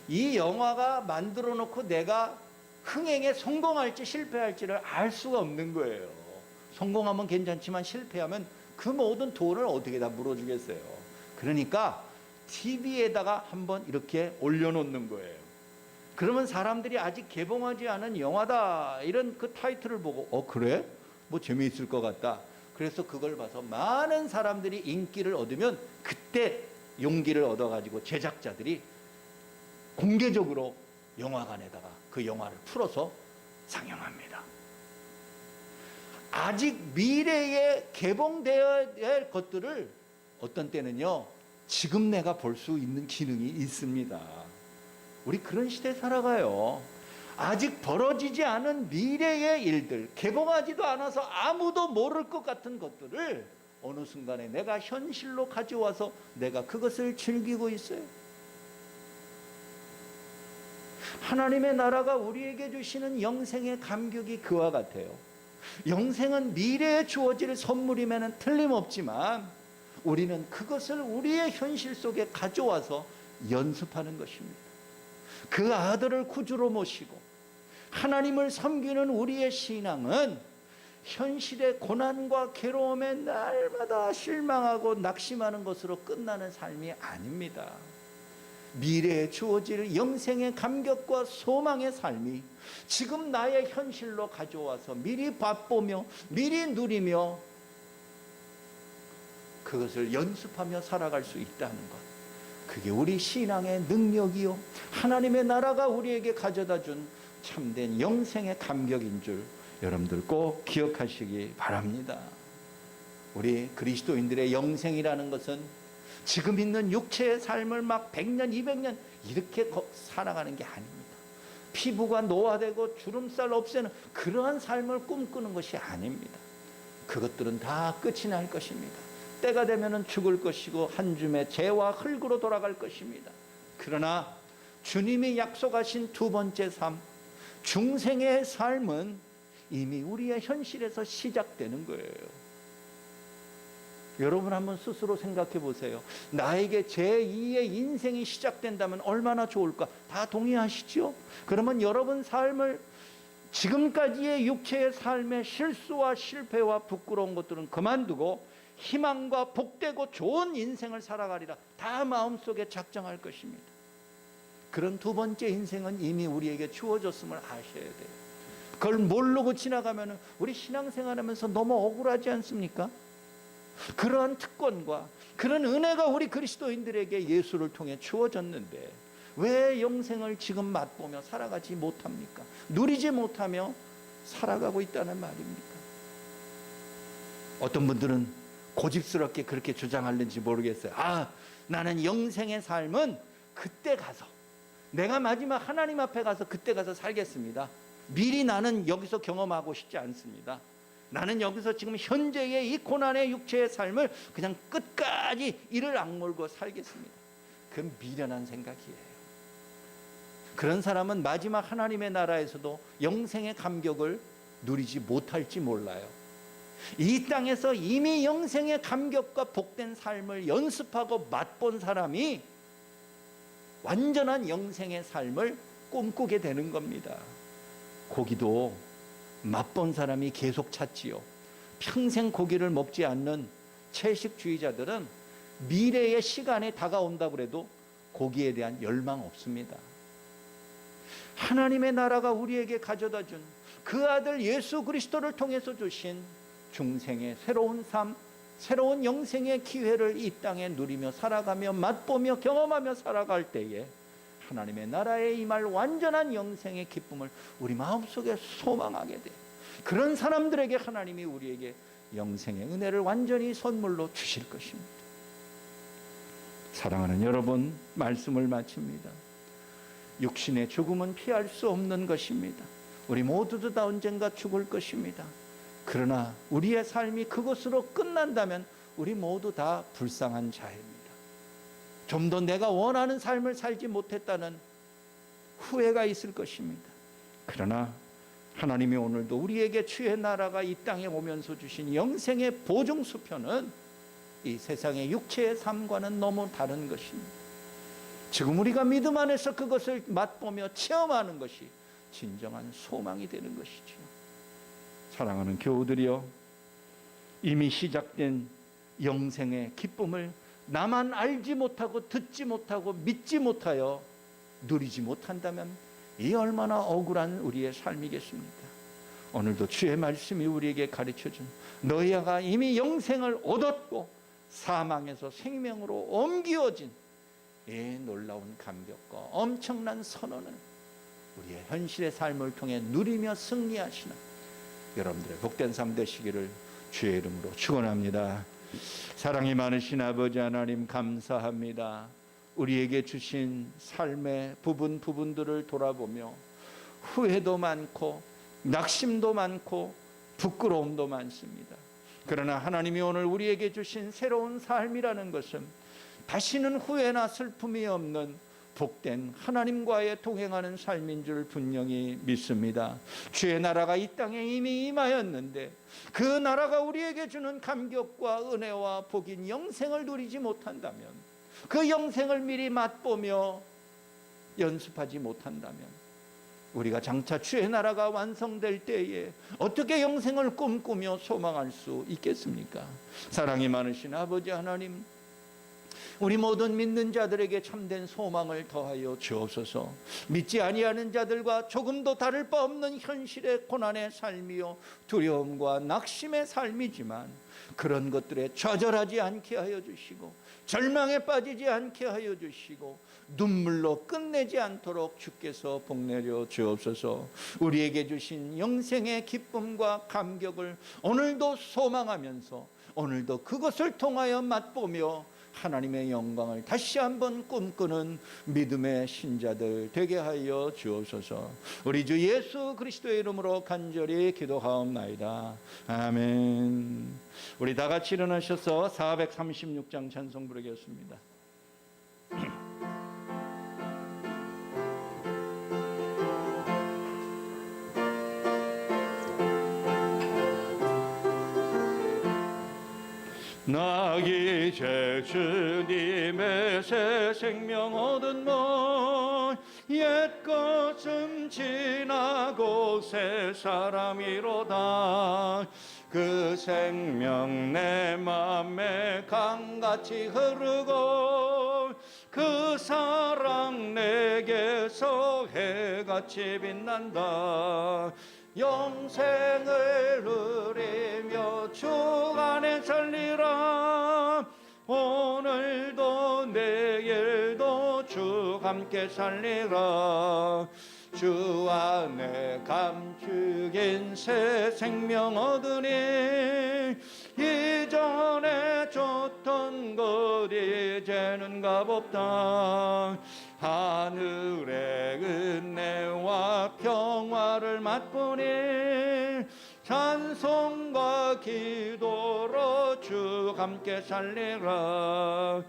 이 영화가 만들어 놓고 내가 흥행에 성공할지 실패할지를 알 수가 없는 거예요. 성공하면 괜찮지만 실패하면 그 모든 돈을 어떻게 다 물어주겠어요. 그러니까 TV에다가 한번 이렇게 올려놓는 거예요. 그러면 사람들이 아직 개봉하지 않은 영화다 이런 그 타이틀을 보고 그래? 재미있을 것 같다. 그래서 그걸 봐서 많은 사람들이 인기를 얻으면 그때 용기를 얻어가지고 제작자들이 공개적으로 영화관에다가 그 영화를 풀어서 상영합니다. 아직 미래에 개봉되어야 할 것들을 어떤 때는요 지금 내가 볼 수 있는 기능이 있습니다. 우리 그런 시대에 살아가요. 아직 벌어지지 않은 미래의 일들, 개봉하지도 않아서 아무도 모를 것 같은 것들을 어느 순간에 내가 현실로 가져와서 내가 그것을 즐기고 있어요. 하나님의 나라가 우리에게 주시는 영생의 감격이 그와 같아요. 영생은 미래에 주어질 선물임에는 틀림없지만 우리는 그것을 우리의 현실 속에 가져와서 연습하는 것입니다. 그 아들을 구주로 모시고 하나님을 섬기는 우리의 신앙은 현실의 고난과 괴로움에 날마다 실망하고 낙심하는 것으로 끝나는 삶이 아닙니다. 미래에 주어질 영생의 감격과 소망의 삶이 지금 나의 현실로 가져와서 미리 맛보며 미리 누리며 그것을 연습하며 살아갈 수 있다는 것, 그게 우리 신앙의 능력이요 하나님의 나라가 우리에게 가져다 준 참된 영생의 감격인 줄 여러분들 꼭 기억하시기 바랍니다. 우리 그리스도인들의 영생이라는 것은 지금 있는 육체의 삶을 막 100년, 200년 이렇게 살아가는 게 아닙니다. 피부가 노화되고 주름살 없애는 그러한 삶을 꿈꾸는 것이 아닙니다. 그것들은 다 끝이 날 것입니다. 때가 되면 죽을 것이고 한 줌의 재와 흙으로 돌아갈 것입니다. 그러나 주님이 약속하신 두 번째 삶, 중생의 삶은 이미 우리의 현실에서 시작되는 거예요. 여러분 한번 스스로 생각해 보세요. 나에게 제2의 인생이 시작된다면 얼마나 좋을까? 다 동의하시죠? 그러면 여러분 삶을 지금까지의 육체의 삶의 실수와 실패와 부끄러운 것들은 그만두고 희망과 복되고 좋은 인생을 살아가리라 다 마음속에 작정할 것입니다. 그런 두 번째 인생은 이미 우리에게 주어졌음을 아셔야 돼요. 그걸 모르고 지나가면 우리 신앙생활하면서 너무 억울하지 않습니까? 그러한 특권과 그런 은혜가 우리 그리스도인들에게 예수를 통해 주어졌는데 왜 영생을 지금 맛보며 살아가지 못합니까? 누리지 못하며 살아가고 있다는 말입니까? 어떤 분들은 고집스럽게 그렇게 주장하는지 모르겠어요. 나는 영생의 삶은 그때 가서, 내가 마지막 하나님 앞에 가서 그때 가서 살겠습니다. 미리 나는 여기서 경험하고 싶지 않습니다. 나는 여기서 지금 현재의 이 고난의 육체의 삶을 그냥 끝까지 이를 악물고 살겠습니다. 그건 미련한 생각이에요. 그런 사람은 마지막 하나님의 나라에서도 영생의 감격을 누리지 못할지 몰라요. 이 땅에서 이미 영생의 감격과 복된 삶을 연습하고 맛본 사람이 완전한 영생의 삶을 꿈꾸게 되는 겁니다. 고기도 맛본 사람이 계속 찾지요. 평생 고기를 먹지 않는 채식주의자들은 미래의 시간이 다가온다고 해도 고기에 대한 열망 없습니다. 하나님의 나라가 우리에게 가져다 준 그 아들 예수 그리스도를 통해서 주신 중생의 새로운 삶, 새로운 영생의 기회를 이 땅에 누리며 살아가며 맛보며 경험하며 살아갈 때에 하나님의 나라에 임할 완전한 영생의 기쁨을 우리 마음속에 소망하게 돼요. 그런 사람들에게 하나님이 우리에게 영생의 은혜를 완전히 선물로 주실 것입니다. 사랑하는 여러분, 말씀을 마칩니다. 육신의 죽음은 피할 수 없는 것입니다. 우리 모두도 다 언젠가 죽을 것입니다. 그러나 우리의 삶이 그것으로 끝난다면 우리 모두 다 불쌍한 자입니다. 좀 더 내가 원하는 삶을 살지 못했다는 후회가 있을 것입니다. 그러나 하나님이 오늘도 우리에게 주의 나라가 이 땅에 오면서 주신 영생의 보증수표는 이 세상의 육체의 삶과는 너무 다른 것입니다. 지금 우리가 믿음 안에서 그것을 맛보며 체험하는 것이 진정한 소망이 되는 것이지요. 사랑하는 교우들이여, 이미 시작된 영생의 기쁨을 나만 알지 못하고 듣지 못하고 믿지 못하여 누리지 못한다면 이 얼마나 억울한 우리의 삶이겠습니까? 오늘도 주의 말씀이 우리에게 가르쳐준 너희가 이미 영생을 얻었고 사망에서 생명으로 옮겨진 이 놀라운 감격과 엄청난 선언을 우리의 현실의 삶을 통해 누리며 승리하시는 여러분들의 복된 삶 되시기를 주의 이름으로 축원합니다. 사랑이 많으신 아버지 하나님, 감사합니다. 우리에게 주신 삶의 부분들을 돌아보며 후회도 많고 낙심도 많고 부끄러움도 많습니다. 그러나 하나님이 오늘 우리에게 주신 새로운 삶이라는 것은 다시는 후회나 슬픔이 없는 복된 하나님과의 동행하는 삶인 줄 분명히 믿습니다. 주의 나라가 이 땅에 이미 임하였는데 그 나라가 우리에게 주는 감격과 은혜와 복인 영생을 누리지 못한다면, 그 영생을 미리 맛보며 연습하지 못한다면, 우리가 장차 주의 나라가 완성될 때에 어떻게 영생을 꿈꾸며 소망할 수 있겠습니까? 사랑이 많으신 아버지 하나님, 우리 모든 믿는 자들에게 참된 소망을 더하여 주옵소서. 믿지 아니하는 자들과 조금도 다를 바 없는 현실의 고난의 삶이요 두려움과 낙심의 삶이지만 그런 것들에 좌절하지 않게 하여 주시고 절망에 빠지지 않게 하여 주시고 눈물로 끝내지 않도록 주께서 복내려 주옵소서. 우리에게 주신 영생의 기쁨과 감격을 오늘도 소망하면서 오늘도 그것을 통하여 맛보며 하나님의 영광을 다시 한번 꿈꾸는 믿음의 신자들 되게 하여 주옵소서. 우리 주 예수 그리스도의 이름으로 간절히 기도하옵나이다. 아멘. 우리 다 같이 일어나셔서 436장 찬송 부르겠습니다. 나 이제 주님의 새 생명 얻은 너 옛것은 지나고 새 사람이로다. 그 생명 내 맘에 강같이 흐르고 그 사랑 내게서 해같이 빛난다. 영생을 누리며 주 안에 살리라. 오늘도 내일도 주 함께 살리라. 주 안에 감축인 새 생명 얻으니 이전에 줬던 것 이제는 값없다. 하늘의 은혜와 평화를 맛보니 찬송과 기도로 주 함께 살리라.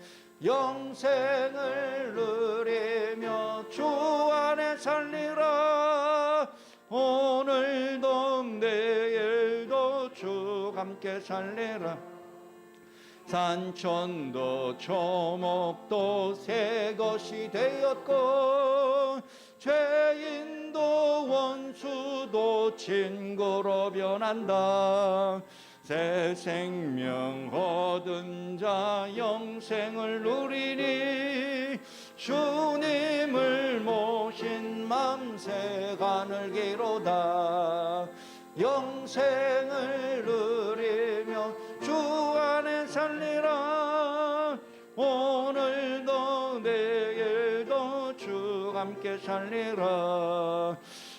영생을 누리며 주 안에 살리라. 오늘도 내일도 주 함께 살리라. 산천도 초목도 새 것이 되었고 죄인도 원수도 친구로 변한다. 새 생명 얻은 자 영생을 누리니 주님을 모신 맘 새 하늘기로다. 영생을 누리며 주 안에 살리라. 오늘도 내일도 주 함께 살리라.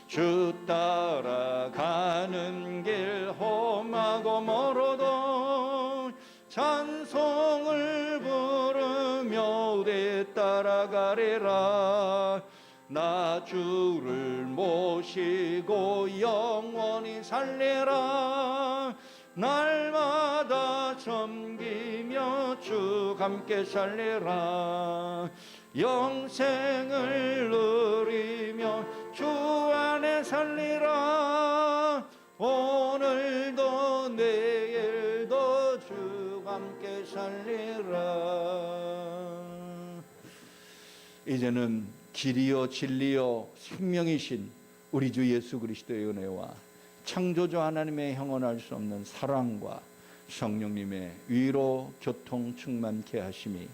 주 따라가는 길 험하고 멀어도 찬송을 부르며 우리 따라가리라. 나 주를 모시고 영원히 살리라. 날마다 섬기며 주 함께 살리라. 영생을 누리며 주 안에 살리라. 오늘도 내일도 주 함께 살리라. 이제는 길이요 진리요 생명이신 우리 주 예수 그리스도의 은혜와 창조주 하나님의 형언할 수 없는 사랑과 성령님의 위로 교통 충만케 하심이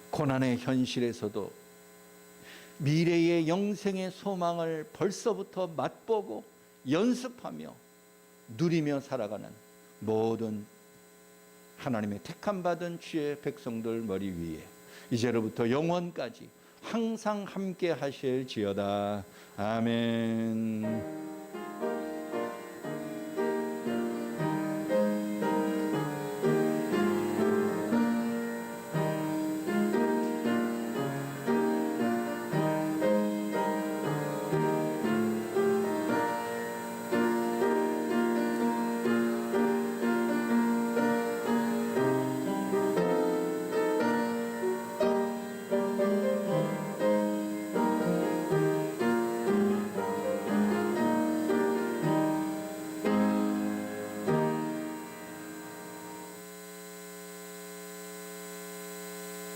고난의 현실에서도 미래의 영생의 소망을 벌써부터 맛보고 연습하며 누리며 살아가는 모든 하나님의 택함받은 주의 백성들 머리 위에 이제로부터 영원까지 항상 함께 하실지어다. 아멘.